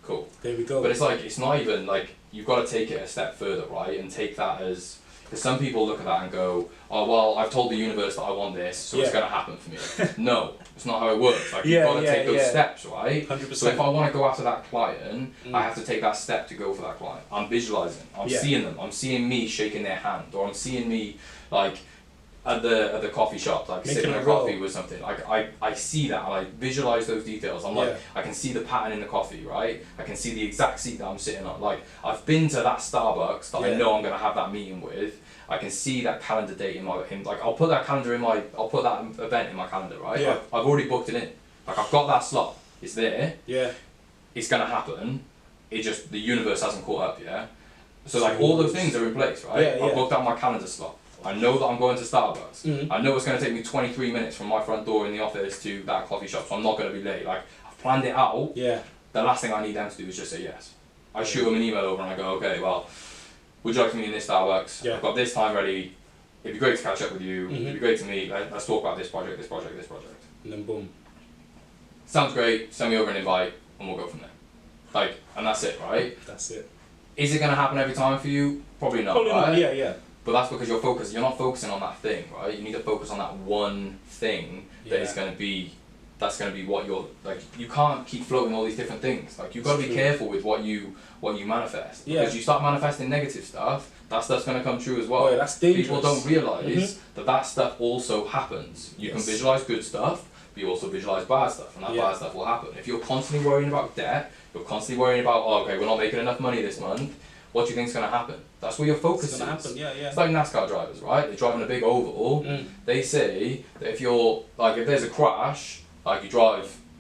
[SPEAKER 2] cool.
[SPEAKER 1] There we go.
[SPEAKER 2] But it's like, it's not even, like, you've got to take it a step further, right? And take that as, because some people look at that and go, oh, well, I've told the universe that I want this, so it's
[SPEAKER 1] Yeah.
[SPEAKER 2] going to happen for me. No, it's not how it works. Like,
[SPEAKER 1] Yeah,
[SPEAKER 2] you've got to
[SPEAKER 1] yeah,
[SPEAKER 2] take those
[SPEAKER 1] yeah.
[SPEAKER 2] steps, right?
[SPEAKER 1] 100%.
[SPEAKER 2] So if I want to go after that client, I have to take that step to go for that client. I'm visualizing, I'm
[SPEAKER 1] Yeah.
[SPEAKER 2] seeing them, I'm seeing me shaking their hand, or I'm seeing me, like, at the coffee shop, like
[SPEAKER 1] Making
[SPEAKER 2] sipping
[SPEAKER 1] a
[SPEAKER 2] a
[SPEAKER 1] roll.
[SPEAKER 2] coffee with something. Like, I see that, and I visualize those details. I'm
[SPEAKER 1] Yeah.
[SPEAKER 2] like, I can see the pattern in the coffee, right? I can see the exact seat that I'm sitting on. Like, I've been to that Starbucks that I
[SPEAKER 1] Yeah.
[SPEAKER 2] know I'm gonna have that meeting with. I can see that calendar date like, I'll put that I'll put that event in my calendar, right?
[SPEAKER 1] Yeah.
[SPEAKER 2] I've already booked it in. Like, I've got that slot. It's there.
[SPEAKER 1] Yeah.
[SPEAKER 2] It's gonna happen. It just, the universe hasn't caught up yet. So like, all those things are in place, right?
[SPEAKER 1] Yeah, yeah.
[SPEAKER 2] I've booked out my calendar slot. I know that I'm going to Starbucks. I know it's going to take me 23 minutes from my front door in the office to that coffee shop, so I'm not going to be late. Like, I've planned it out.
[SPEAKER 1] Yeah.
[SPEAKER 2] The last thing I need them to do is just say yes. I shoot them an email over and I go, okay, well, would you like to meet in this Starbucks?
[SPEAKER 1] Yeah.
[SPEAKER 2] I've got this time ready. It'd be great to catch up with you. It'd be great to meet. Let's talk about this project, this project, this project.
[SPEAKER 1] And then boom.
[SPEAKER 2] Sounds great. Send me over an invite and we'll go from there. Like, and that's it, right?
[SPEAKER 1] That's it.
[SPEAKER 2] Is it going to happen every time for you? Probably not,
[SPEAKER 1] Probably
[SPEAKER 2] right?
[SPEAKER 1] not, yeah.
[SPEAKER 2] But that's because you're not focusing on that thing, right? You need to focus on that one thing that is going to be, that's going to be what you're, like, you can't keep floating all these different things. Like, you've got to be careful with what you manifest. Because you start manifesting negative stuff, that stuff's going to come true as well.
[SPEAKER 1] Oh, yeah, that's dangerous.
[SPEAKER 2] People don't realise that stuff also happens. You can visualise good stuff, but you also visualise bad stuff, and that bad stuff will happen. If you're constantly worrying about debt, you're constantly worrying about, oh, okay, we're not making enough money this month, what do you think is going to happen? That's where your focus is.
[SPEAKER 1] It's going to happen, yeah.
[SPEAKER 2] It's like NASCAR drivers, right? They're driving a big oval. They say that if you're, like, if there's a crash, like,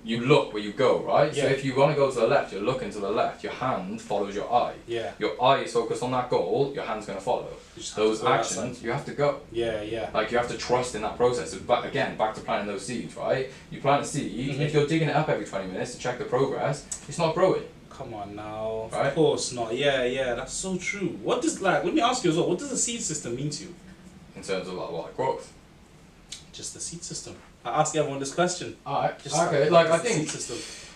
[SPEAKER 2] you look where you go, right? So if you want to go to the left, you're looking to the left. Your hand follows your eye.
[SPEAKER 1] Yeah.
[SPEAKER 2] Your eye is focused on that goal. Your hand's going to follow. Those actions, you have to go.
[SPEAKER 1] Yeah.
[SPEAKER 2] Like, you have to trust in that process. But again, back to planting those seeds, right? You plant a seed. If you're digging it up every 20 minutes to check the progress, it's not growing.
[SPEAKER 1] Come on now.
[SPEAKER 2] Right?
[SPEAKER 1] Of course not. Yeah. That's so true. What does, like, let me ask you as well, what does the seed system mean to you?
[SPEAKER 2] In terms of, like, what? Growth?
[SPEAKER 1] Just the seed system. I ask everyone this question.
[SPEAKER 2] Alright. Okay. Like, I think.
[SPEAKER 1] Seed system.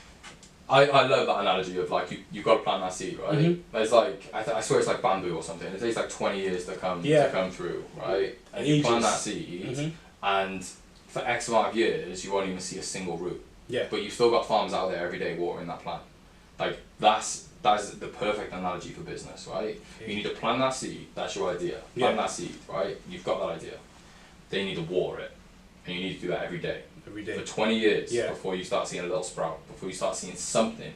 [SPEAKER 2] I love that analogy of, like, you've got to plant that seed, right? There's like, I swear it's like bamboo or something. It takes like 20 years to come through, right? And you plant that seed, and for X amount of years, you won't even see a single root.
[SPEAKER 1] Yeah.
[SPEAKER 2] But you've still got farmers out there every day watering that plant. Like, that's the perfect analogy for business, right? Okay. You need to plant that seed. That's your idea. Plant that seed, right? You've got that idea. Then you need to water it, and you need to do that every day.
[SPEAKER 1] Every day.
[SPEAKER 2] For 20 years before you start seeing a little sprout, before you start seeing something,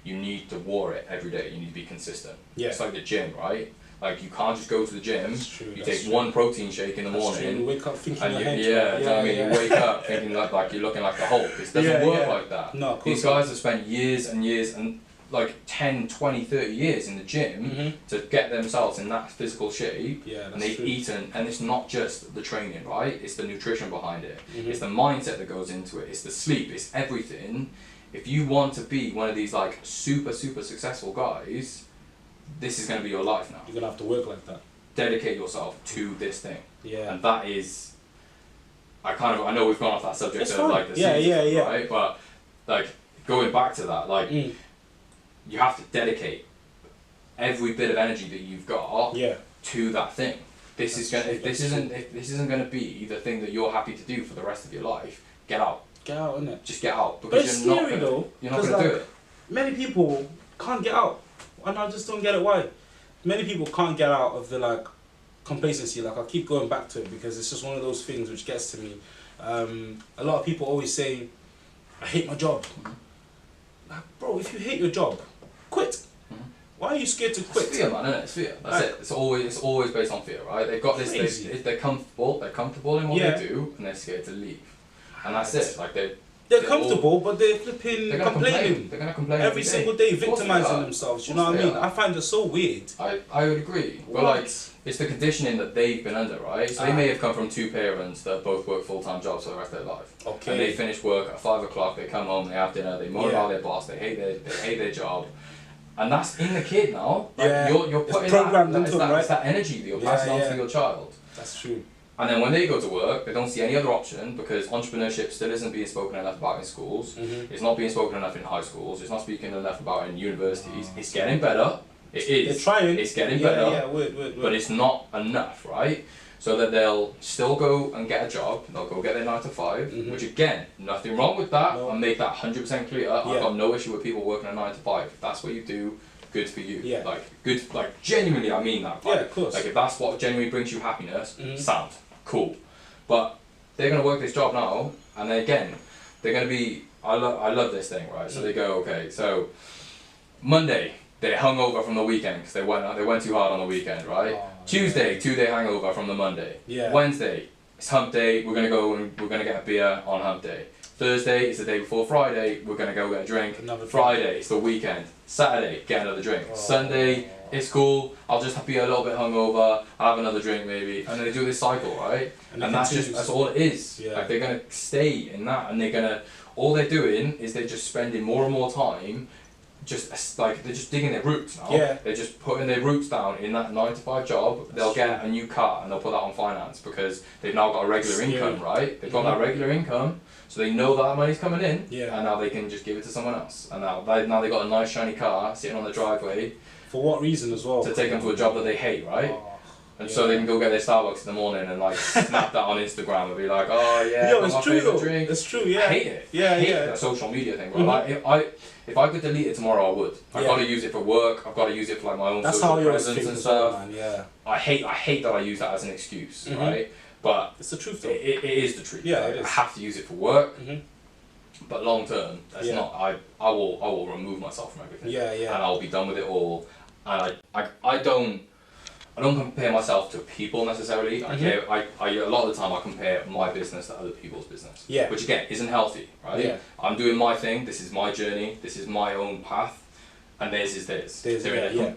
[SPEAKER 2] you need to water it every day. You need to be consistent. Yeah. It's like the gym, right? Like, you can't just go to the gym. You take one protein shake in the morning.
[SPEAKER 1] You wake up thinking
[SPEAKER 2] and
[SPEAKER 1] your
[SPEAKER 2] you know what I mean? You wake up thinking like you're looking like the Hulk. It doesn't work like that.
[SPEAKER 1] No,
[SPEAKER 2] these guys have spent years and years and like 10, 20, 30 years in the gym to get themselves in that physical shape, and they've eaten, and it's not just the training, right? It's the nutrition behind it, it's the mindset that goes into it, it's the sleep, it's everything. If you want to be one of these like super successful guys, this is going to be your life now.
[SPEAKER 1] You're going to have to work like that.
[SPEAKER 2] Dedicate yourself to this thing.
[SPEAKER 1] Yeah.
[SPEAKER 2] And that is, I know we've gone off that subject of like the season, right? But like going back to that, like you have to dedicate every bit of energy that you've got to that thing. This isn't going to be the thing that you're happy to do for the rest of your life, get out.
[SPEAKER 1] Get out, innit?
[SPEAKER 2] Just get out,
[SPEAKER 1] because it's scary though.
[SPEAKER 2] You're not going to do it.
[SPEAKER 1] Many people can't get out, and I just don't get it why. Many people can't get out of the like complacency. Like, I keep going back to it because it's just one of those things which gets to me. A lot of people always say, "I hate my job." Like, bro, if you hate your job, quit. Why are you scared to quit?
[SPEAKER 2] It's fear, man, isn't it? It's fear. That's it. It's always based on fear, right? They've got this. They're comfortable in what they do, and they're scared to leave. And that's it. Like they're
[SPEAKER 1] comfortable, but they're flipping complaining.
[SPEAKER 2] They're gonna complain
[SPEAKER 1] every single day, victimizing themselves. You know what I mean? I find it so weird.
[SPEAKER 2] I would agree. But like, it's the conditioning that they've been under, right? So they may have come from two parents that both work full-time jobs for the rest of their life. Okay. And they finish work at 5 o'clock. They come home. They have dinner. They moan about their boss. They hate their job. And that's in the kid now. Like, you're putting that energy that you're passing on to your child.
[SPEAKER 1] That's true.
[SPEAKER 2] And then when they go to work, they don't see any other option because entrepreneurship still isn't being spoken enough about in schools. It's not being spoken enough in high schools. It's not speaking enough about in universities. It's getting better. It is.
[SPEAKER 1] They're trying.
[SPEAKER 2] It's getting better.
[SPEAKER 1] Yeah, word.
[SPEAKER 2] But it's not enough, right? So that they'll still go and get a job. They'll go get their 9 to 5, which again, nothing wrong with that. I'll make that 100% clear. I've got no issue with people working a 9 to 5. If that's what you do, good for you.
[SPEAKER 1] Yeah.
[SPEAKER 2] Like genuinely, I mean that. Like,
[SPEAKER 1] of course.
[SPEAKER 2] Like, if that's what genuinely brings you happiness, sound cool. But they're gonna work this job now, and then again, they're gonna be. I love this thing, right? So they go, okay, so Monday they're hungover from the weekend because they went too hard on the weekend, right? Tuesday, 2-day hangover from the Monday.
[SPEAKER 1] Yeah.
[SPEAKER 2] Wednesday, it's hump day. We're gonna go and we're gonna get a beer on hump day. Thursday is the day before Friday. We're gonna go get a drink. Friday, it's the weekend. Saturday, get another drink. Sunday, It's cool. I'll just be a little bit hungover. I'll have another drink maybe, and then they do this cycle, right? And that's all it is.
[SPEAKER 1] Yeah.
[SPEAKER 2] Like they're gonna stay in that, and all they're doing is they're just spending more and more time. Just like they're just digging their roots now.
[SPEAKER 1] Yeah.
[SPEAKER 2] They're just putting their roots down in that 9 to 5 job. They'll get a new car and they'll put that on finance because they've now got a regular income, right? They've got that regular income, so they know that money's coming in.
[SPEAKER 1] Yeah.
[SPEAKER 2] And now they can just give it to someone else. And now they got a nice shiny car sitting on the driveway.
[SPEAKER 1] For what reason as well?
[SPEAKER 2] To take them to a job that they hate, right? And so they can go get their Starbucks in the morning and like snap that on Instagram and be like, oh yeah,
[SPEAKER 1] yo, it's
[SPEAKER 2] my
[SPEAKER 1] true
[SPEAKER 2] favorite
[SPEAKER 1] though.
[SPEAKER 2] drink.
[SPEAKER 1] It's true, yeah.
[SPEAKER 2] I hate it.
[SPEAKER 1] Yeah,
[SPEAKER 2] I hate that social media thing, bro. Like if I could delete it tomorrow, I would. I've got to use it for work. I've got to use it for like my own social presence and stuff.
[SPEAKER 1] Man, yeah.
[SPEAKER 2] I hate that I use that as an excuse, right? But
[SPEAKER 1] it's the truth though.
[SPEAKER 2] It is the truth.
[SPEAKER 1] Yeah,
[SPEAKER 2] like,
[SPEAKER 1] it is.
[SPEAKER 2] I have to use it for work. But long term, that's not. I will remove myself from everything.
[SPEAKER 1] Yeah, yeah.
[SPEAKER 2] And I'll be done with it all. And I don't compare myself to people necessarily. I a lot of the time I compare my business to other people's business.
[SPEAKER 1] Yeah.
[SPEAKER 2] Which again isn't healthy, right?
[SPEAKER 1] Yeah.
[SPEAKER 2] I'm doing my thing. This is my journey. This is my own path. And theirs is theirs.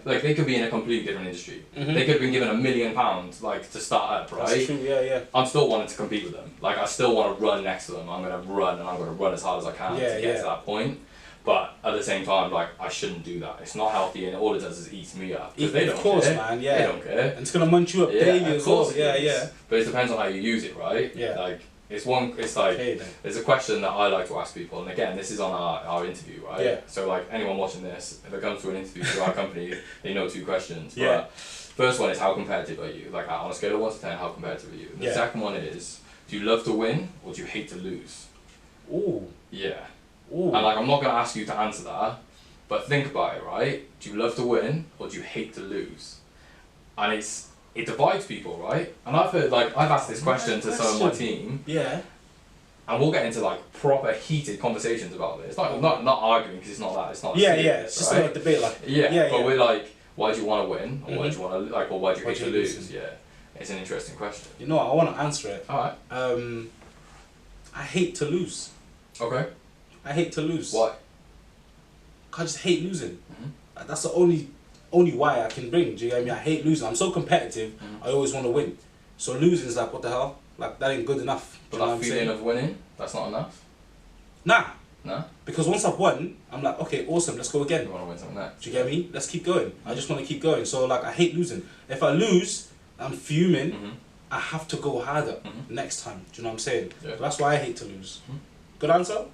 [SPEAKER 2] Like they could be in a completely different industry. They could have been given £1 million like to start up, right?
[SPEAKER 1] That's true. Yeah, yeah.
[SPEAKER 2] I'm still wanting to compete with them. Like I still want to run next to them. I'm gonna run and I'm gonna run as hard as I can to get to that point. But at the same time, like I shouldn't do that. It's not healthy, and all it does is eats me up. Because they don't care.
[SPEAKER 1] Man. Yeah.
[SPEAKER 2] They don't care.
[SPEAKER 1] And it's gonna munch you up daily as well. Yeah, yeah.
[SPEAKER 2] But it depends on how you use it, right?
[SPEAKER 1] Yeah.
[SPEAKER 2] Like it's like there's a question that I like to ask people, and again, this is on our interview, right?
[SPEAKER 1] Yeah.
[SPEAKER 2] So like anyone watching this, if they come to an interview to our company, they know 2 questions.
[SPEAKER 1] Yeah.
[SPEAKER 2] But first one is how competitive are you? Like on a scale of 1 to 10, how competitive are you? And the second one is, do you love to win or do you hate to lose?
[SPEAKER 1] Ooh.
[SPEAKER 2] Yeah.
[SPEAKER 1] Ooh.
[SPEAKER 2] And like I'm not gonna ask you to answer that, but think about it, right? Do you love to win or do you hate to lose? And it divides people, right? And I've asked this question to some of my team.
[SPEAKER 1] Yeah.
[SPEAKER 2] And we'll get into like proper heated conversations about this. Like not arguing because it's not that. It's not.
[SPEAKER 1] Yeah,
[SPEAKER 2] serious,
[SPEAKER 1] yeah. It's just
[SPEAKER 2] right?
[SPEAKER 1] like a debate, like.
[SPEAKER 2] But we're like, why do you want to win, or why do you want to or why do you hate to lose? Yeah, it's an interesting question.
[SPEAKER 1] You know what? I want to answer it.
[SPEAKER 2] All right.
[SPEAKER 1] I hate to lose.
[SPEAKER 2] Okay.
[SPEAKER 1] I hate to lose.
[SPEAKER 2] Why?
[SPEAKER 1] I just hate losing. That's the only why I can bring. Do you get me? I hate losing. I'm so competitive. I always want to win. So losing is like, what the hell? Like that ain't good enough.
[SPEAKER 2] But that feeling of winning, that's not enough.
[SPEAKER 1] Nah.
[SPEAKER 2] No.
[SPEAKER 1] Because once I've won, I'm like, okay, awesome. Let's go again.
[SPEAKER 2] You want to win something next.
[SPEAKER 1] Do you get me? Let's keep going. I just want to keep going. So like, I hate losing. If I lose, I'm fuming. I have to go harder next time. Do you know what I'm saying? Yeah. So that's why I hate to lose. Good answer?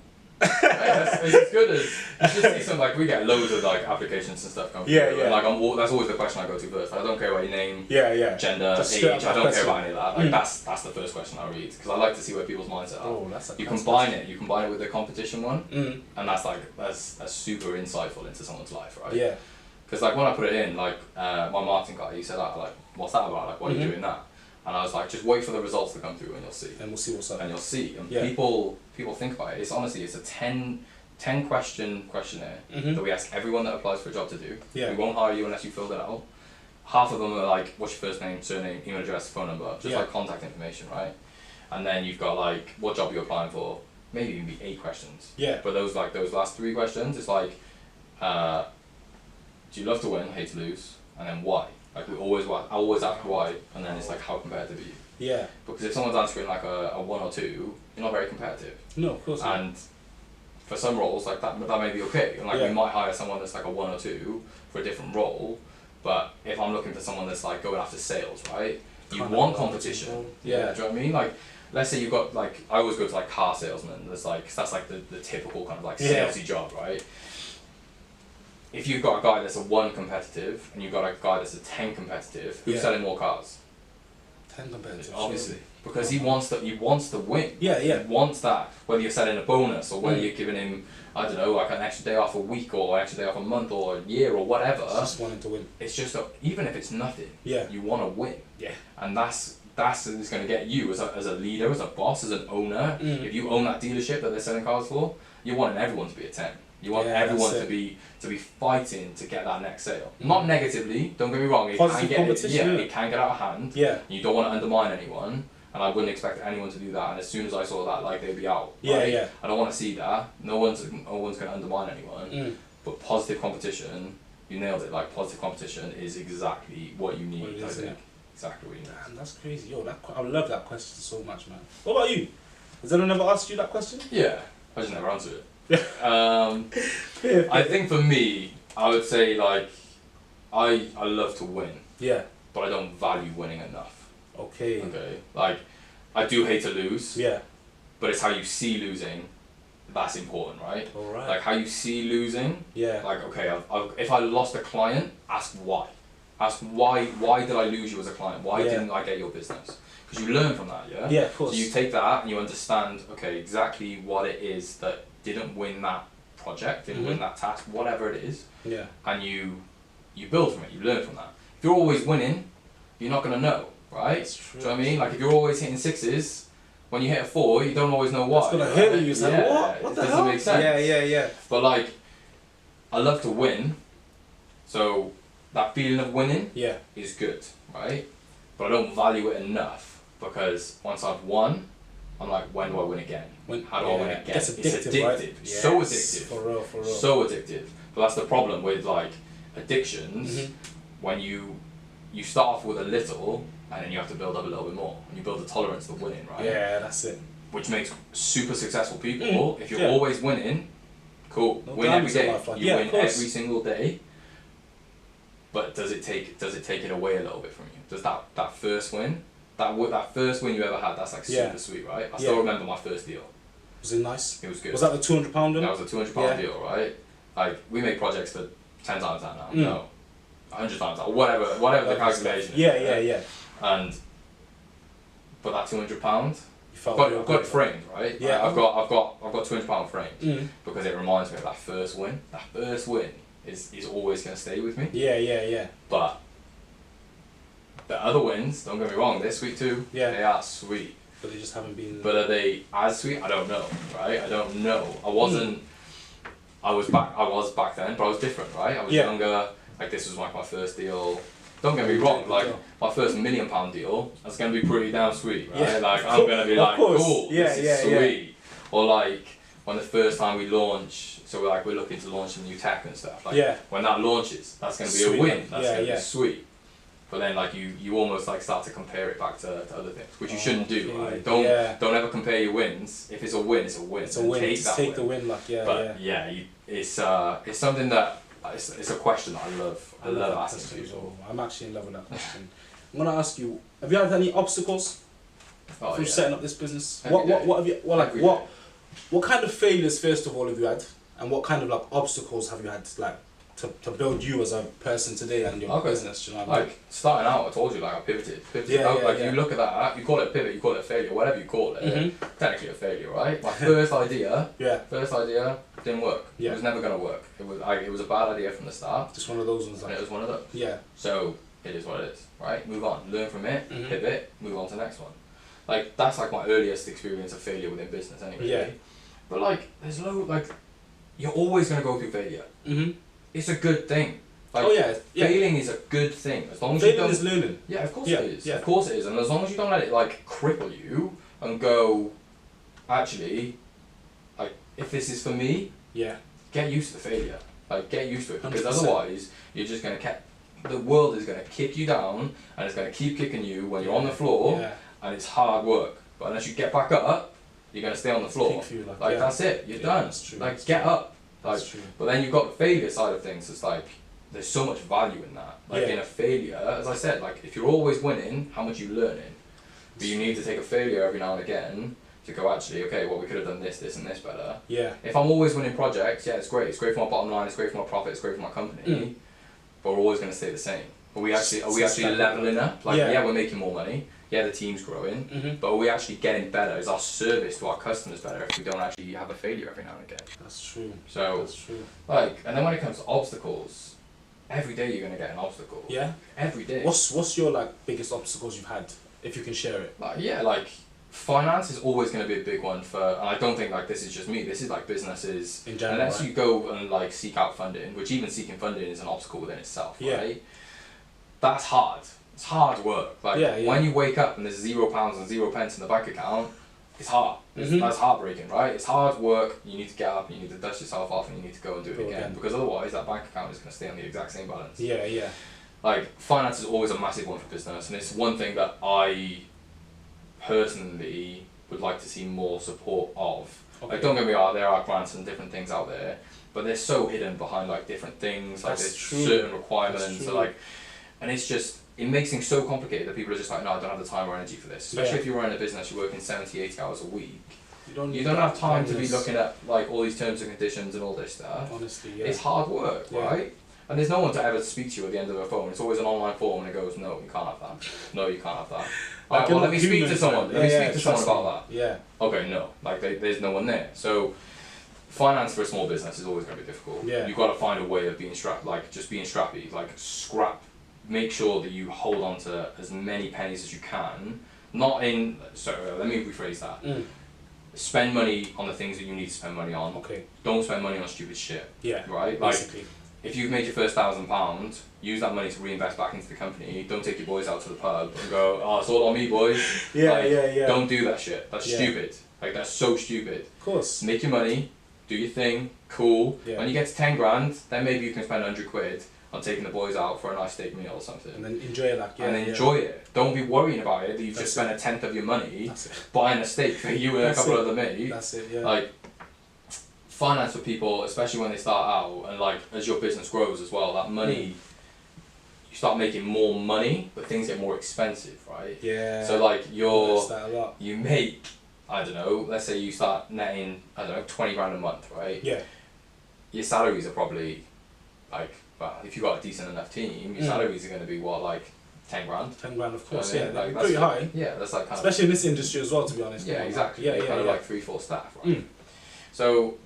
[SPEAKER 2] It's good as you just see some like we get loads of like applications and stuff come through.
[SPEAKER 1] Yeah, yeah.
[SPEAKER 2] And, like that's always the question I go to first. I don't care about your name,
[SPEAKER 1] Just
[SPEAKER 2] gender, age. I don't care about any of that. Like that's the first question I read because I like to see where people's minds are.
[SPEAKER 1] Oh, that's
[SPEAKER 2] you combine it with the competition one, and that's super insightful into someone's life, right?
[SPEAKER 1] Yeah.
[SPEAKER 2] Because like when I put it in, like my marketing guy, he said, like, what's that about? Like, why are you doing that? And I was like, just wait for the results to come through and you'll see.
[SPEAKER 1] And we'll see what's up.
[SPEAKER 2] And you'll see. And people think about it. It's honestly, it's a 10 question questionnaire that we ask everyone that applies for a job to do.
[SPEAKER 1] Yeah.
[SPEAKER 2] We won't hire you unless you filled it out. Half of them are like, what's your first name, surname, email address, phone number, just like contact information, right? And then you've got like, what job you're applying for. Maybe even be 8 questions.
[SPEAKER 1] Yeah.
[SPEAKER 2] But those last 3 questions, it's like, do you love to win, hate to lose, and then why? Like I always ask why, and then it's like how competitive are you?
[SPEAKER 1] Yeah.
[SPEAKER 2] Because if someone's answering like a 1 or 2, you're not very competitive.
[SPEAKER 1] No, of course not.
[SPEAKER 2] And for some roles like that may be okay. And like we might hire someone that's like a 1 or 2 for a different role, but if I'm looking for someone that's like going after sales, right? You want competition. Yeah. Do you know what I mean? Like let's say you've got like I always go to like car salesmen. That's like the typical kind of like salesy job, right? If you've got a guy that's a 1 competitive and you've got a guy that's a 10 competitive, who's selling more cars?
[SPEAKER 1] 10 competitive.
[SPEAKER 2] Obviously. Because he wants to win.
[SPEAKER 1] Yeah, yeah.
[SPEAKER 2] He wants that, whether you're selling a bonus or whether you're giving him, I don't know, like an extra day off a week or an extra day off a month or a year or whatever.
[SPEAKER 1] Just wanting to win.
[SPEAKER 2] It's just, even if it's nothing, you want to win.
[SPEAKER 1] Yeah.
[SPEAKER 2] And that's is going to get you as a leader, as a boss, as an owner. If you own that dealership that they're selling cars for, you're wanting everyone to be a 10. You want everyone to be fighting to get that next sale. Not negatively, don't get me wrong. It
[SPEAKER 1] Positive
[SPEAKER 2] can
[SPEAKER 1] competition.
[SPEAKER 2] it can get out of hand.
[SPEAKER 1] Yeah.
[SPEAKER 2] You don't want to undermine anyone, and I wouldn't expect anyone to do that. And as soon as I saw that, like they'd be out.
[SPEAKER 1] Yeah,
[SPEAKER 2] right?
[SPEAKER 1] I
[SPEAKER 2] don't want to see that. No one's going to undermine anyone. But positive competition, you nailed it. Like positive competition is exactly what you need.
[SPEAKER 1] What it is,
[SPEAKER 2] I think.
[SPEAKER 1] yeah.
[SPEAKER 2] Exactly what you need.
[SPEAKER 1] Damn, that's crazy. Yo, I love that question so much, man. What about you? Has anyone ever asked you that question?
[SPEAKER 2] Yeah, I just never answered it.
[SPEAKER 1] Yeah.
[SPEAKER 2] I think for me, I would say like, I love to win,
[SPEAKER 1] Yeah.
[SPEAKER 2] but I don't value winning enough.
[SPEAKER 1] Okay.
[SPEAKER 2] Okay, like, I do hate to lose.
[SPEAKER 1] Yeah.
[SPEAKER 2] But it's how you see losing, that's important, right?
[SPEAKER 1] Alright.
[SPEAKER 2] Like how you see losing.
[SPEAKER 1] Yeah.
[SPEAKER 2] Like, okay, if I lost a client, ask why. Ask why did I lose you as a client? Why didn't I get your business? Because you learn from that, yeah?
[SPEAKER 1] Yeah, of course.
[SPEAKER 2] So you take that and you understand, okay, exactly what it is that didn't win that project, didn't win that task, whatever it is.
[SPEAKER 1] Yeah.
[SPEAKER 2] And you build from it, you learn from that. If you're always winning, you're not going to know, right?
[SPEAKER 1] That's true.
[SPEAKER 2] Do you know what I mean? Like if you're always hitting sixes, when you hit a 4, you don't always know why.
[SPEAKER 1] It's gonna
[SPEAKER 2] right?
[SPEAKER 1] hurt you. It's like,
[SPEAKER 2] Yeah,
[SPEAKER 1] what
[SPEAKER 2] it
[SPEAKER 1] the
[SPEAKER 2] doesn't
[SPEAKER 1] hell?
[SPEAKER 2] make sense.
[SPEAKER 1] Yeah.
[SPEAKER 2] But like, I love to win, so that feeling of winning is good, right? But I don't value it enough because once I've won, I'm like, when do I win again? How do I win again?
[SPEAKER 1] It's addictive, right?
[SPEAKER 2] So
[SPEAKER 1] Yes,
[SPEAKER 2] addictive.
[SPEAKER 1] For real.
[SPEAKER 2] So addictive. But that's the problem with like addictions. When you start off with a little and then you have to build up a little bit more and you build the tolerance to winning, right?
[SPEAKER 1] Yeah, that's it.
[SPEAKER 2] Which makes super successful people. If you're
[SPEAKER 1] Yeah.
[SPEAKER 2] always winning, cool.
[SPEAKER 1] No
[SPEAKER 2] Win every
[SPEAKER 1] diamonds in
[SPEAKER 2] day.
[SPEAKER 1] life, like-
[SPEAKER 2] You
[SPEAKER 1] yeah,
[SPEAKER 2] win
[SPEAKER 1] of course.
[SPEAKER 2] every single day. But does it take it away a little bit from you? Does that first win, that first win you ever had, that's like super sweet, right? I still remember my first deal.
[SPEAKER 1] Was it nice?
[SPEAKER 2] It was good.
[SPEAKER 1] Was that the £200 one?
[SPEAKER 2] That was a £200 deal, right? Like we make projects for 10 times that now. No, 100 times that, whatever the calculation is.
[SPEAKER 1] Yeah.
[SPEAKER 2] And but that £200,
[SPEAKER 1] You felt real
[SPEAKER 2] I've got it
[SPEAKER 1] good.
[SPEAKER 2] framed, right?
[SPEAKER 1] Yeah.
[SPEAKER 2] I've got £200 framed because it reminds me of that first win. That first win is always going to stay with me.
[SPEAKER 1] Yeah.
[SPEAKER 2] But the other wins, don't get me wrong, they're sweet too.
[SPEAKER 1] Yeah.
[SPEAKER 2] They are sweet.
[SPEAKER 1] But they just haven't been.
[SPEAKER 2] But are they as sweet? I don't know, right? I don't know. I wasn't. I was back then, but I was different, right? I was younger. Like this was like my first deal. Don't get me wrong. Like my first £1 million deal, that's gonna be pretty damn sweet, right?
[SPEAKER 1] Yeah.
[SPEAKER 2] Like I'm gonna be like, cool.
[SPEAKER 1] Yeah,
[SPEAKER 2] this is sweet. Or like when the first time we launch, so we're looking to launch some new tech and stuff. Like when that launches, that's gonna be
[SPEAKER 1] Sweet,
[SPEAKER 2] a win.
[SPEAKER 1] man.
[SPEAKER 2] That's gonna be sweet. But then like you almost like start to compare it back to other things, which you shouldn't do, right? Don't ever compare your wins. If it's a win, it's a win.
[SPEAKER 1] It's a win.
[SPEAKER 2] Take
[SPEAKER 1] Take the win, like
[SPEAKER 2] But it's something that it's a question that I love. I love asking people.
[SPEAKER 1] I'm actually in love with that question. I'm gonna ask you: have you had any obstacles from setting up this business? What have you? Well, like what kind of failures first of all have you had, and what kind of like obstacles have you had like to build you as a person today and your business? Do you know what I mean?
[SPEAKER 2] Like starting out, I told you like I pivoted. You look at that, you call it a pivot, you call it a failure, whatever you call it. Technically a failure, right? My first idea didn't work. It was never gonna work. It was a bad idea from the start.
[SPEAKER 1] Just one of those ones.
[SPEAKER 2] And it was one of those.
[SPEAKER 1] Yeah.
[SPEAKER 2] So it is what it is, right? Move on, learn from it, pivot, move on to the next one. Like that's like my earliest experience of failure within business, anyway.
[SPEAKER 1] Yeah.
[SPEAKER 2] But like, you're always gonna go through failure. It's a good thing. Like, failing is a good thing as long as you don't.
[SPEAKER 1] Failing is learning.
[SPEAKER 2] Yeah, of course it is. Yeah. Of course it is, and as long as you don't let it like cripple you and go, actually, like if this is for me, get used to the failure. Like get used to it because
[SPEAKER 1] 100%.
[SPEAKER 2] Otherwise you're just gonna the world is gonna kick you down and it's gonna keep kicking you when you're on the floor and it's hard work. But unless you get back up, you're gonna stay on the floor. Like that's it. You're done.
[SPEAKER 1] That's true.
[SPEAKER 2] Like get up. Like,
[SPEAKER 1] That's true.
[SPEAKER 2] But then you've got the failure side of things. It's like there's so much value in that. Like in a failure, as I said, like if you're always winning, how much are you learning? But you need to take a failure every now and again to go, actually, okay, well we could have done this, this, and this better. Yeah. If I'm always winning projects, it's great. It's great for my bottom line. It's great for my profit. It's great for my company. But we're always going to stay the same. Are we actually leveling up? Like we're making more money. Yeah, the team's growing, but are we actually getting better? Is our service to our customers better if we don't actually have a failure every now and again?
[SPEAKER 1] That's true.
[SPEAKER 2] So,
[SPEAKER 1] that's true.
[SPEAKER 2] Like, and then when it comes to obstacles, every day you're gonna get an obstacle. Yeah. Every day.
[SPEAKER 1] What's your like biggest obstacles you've had, if you can share it?
[SPEAKER 2] Like finance is always gonna be a big one and I don't think like this is just me. This is like businesses
[SPEAKER 1] in general.
[SPEAKER 2] Unless you go and like seek out funding, which even seeking funding is an obstacle within itself. Right. That's hard. It's hard work. Like when you wake up and there's £0 and 0 pence in the bank account, it's hard. That's heartbreaking, right? It's hard work. You need to get up, you need to dust yourself off, and you need to go and do it again. Because otherwise, that bank account is going to stay on the exact same balance.
[SPEAKER 1] Yeah, yeah.
[SPEAKER 2] Like, finance is always a massive one for business, and it's one thing that I personally would like to see more support of. Okay. Like, don't get me wrong, there are grants and different things out there, but they're so hidden behind like different things. Like, there's certain requirements, so, like, and it's just, it makes things so complicated that people are just like, no, I don't have the time or energy for this. Especially if you're running a business, you're working 70, 80 hours a week. You don't have time to be looking at like all these terms and conditions and all this stuff.
[SPEAKER 1] Honestly, yeah.
[SPEAKER 2] It's hard work, right? And there's no one to ever speak to you at the end of a phone. It's always an online form and it goes, no, you can't have that. No, you can't have that. Like, well, let me speak to someone. Let me speak to someone about that.
[SPEAKER 1] Yeah.
[SPEAKER 2] Okay, no. Like, there's no one there. So, finance for a small business is always going to be difficult.
[SPEAKER 1] Yeah.
[SPEAKER 2] You've got to find a way of being just being scrappy. Like, make sure that you hold on to as many pennies as you can. Not in, let me rephrase that. Spend money on the things that you need to spend money on.
[SPEAKER 1] Okay. Don't
[SPEAKER 2] spend money on stupid shit.
[SPEAKER 1] Yeah.
[SPEAKER 2] Right?
[SPEAKER 1] Basically.
[SPEAKER 2] Like, if you've made your first £1,000, use that money to reinvest back into the company. Don't take your boys out to the pub and go, oh, it's all on me, boys.
[SPEAKER 1] Yeah.
[SPEAKER 2] Don't do that shit. That's stupid. Like, that's so stupid.
[SPEAKER 1] Of course.
[SPEAKER 2] Make your money, do your thing, cool.
[SPEAKER 1] Yeah.
[SPEAKER 2] When you get to 10 grand, then maybe you can spend 100 quid on taking the boys out for a nice steak meal or something.
[SPEAKER 1] And then enjoy that. Yeah,
[SPEAKER 2] and then enjoy it. Don't be worrying about it that you've just spent a tenth of your money buying a steak for you and a couple of other mates.
[SPEAKER 1] That's it, yeah.
[SPEAKER 2] Like, finance for people, especially when they start out, and like as your business grows as well, that money, you start making more money, but things get more expensive, right?
[SPEAKER 1] Yeah.
[SPEAKER 2] So like
[SPEAKER 1] you
[SPEAKER 2] make, I don't know, let's say you start netting, I don't know, 20 grand a month, right?
[SPEAKER 1] Yeah.
[SPEAKER 2] Your salaries are probably like, well, if you've got a decent enough team, your salaries are going to be what, like 10 grand?
[SPEAKER 1] 10 grand, of course,
[SPEAKER 2] yeah.
[SPEAKER 1] Like, pretty high.
[SPEAKER 2] Yeah, that's like kind
[SPEAKER 1] especially in this industry as well, to be honest.
[SPEAKER 2] Yeah, exactly.
[SPEAKER 1] Yeah,
[SPEAKER 2] kind of like 3-4 staff, right? So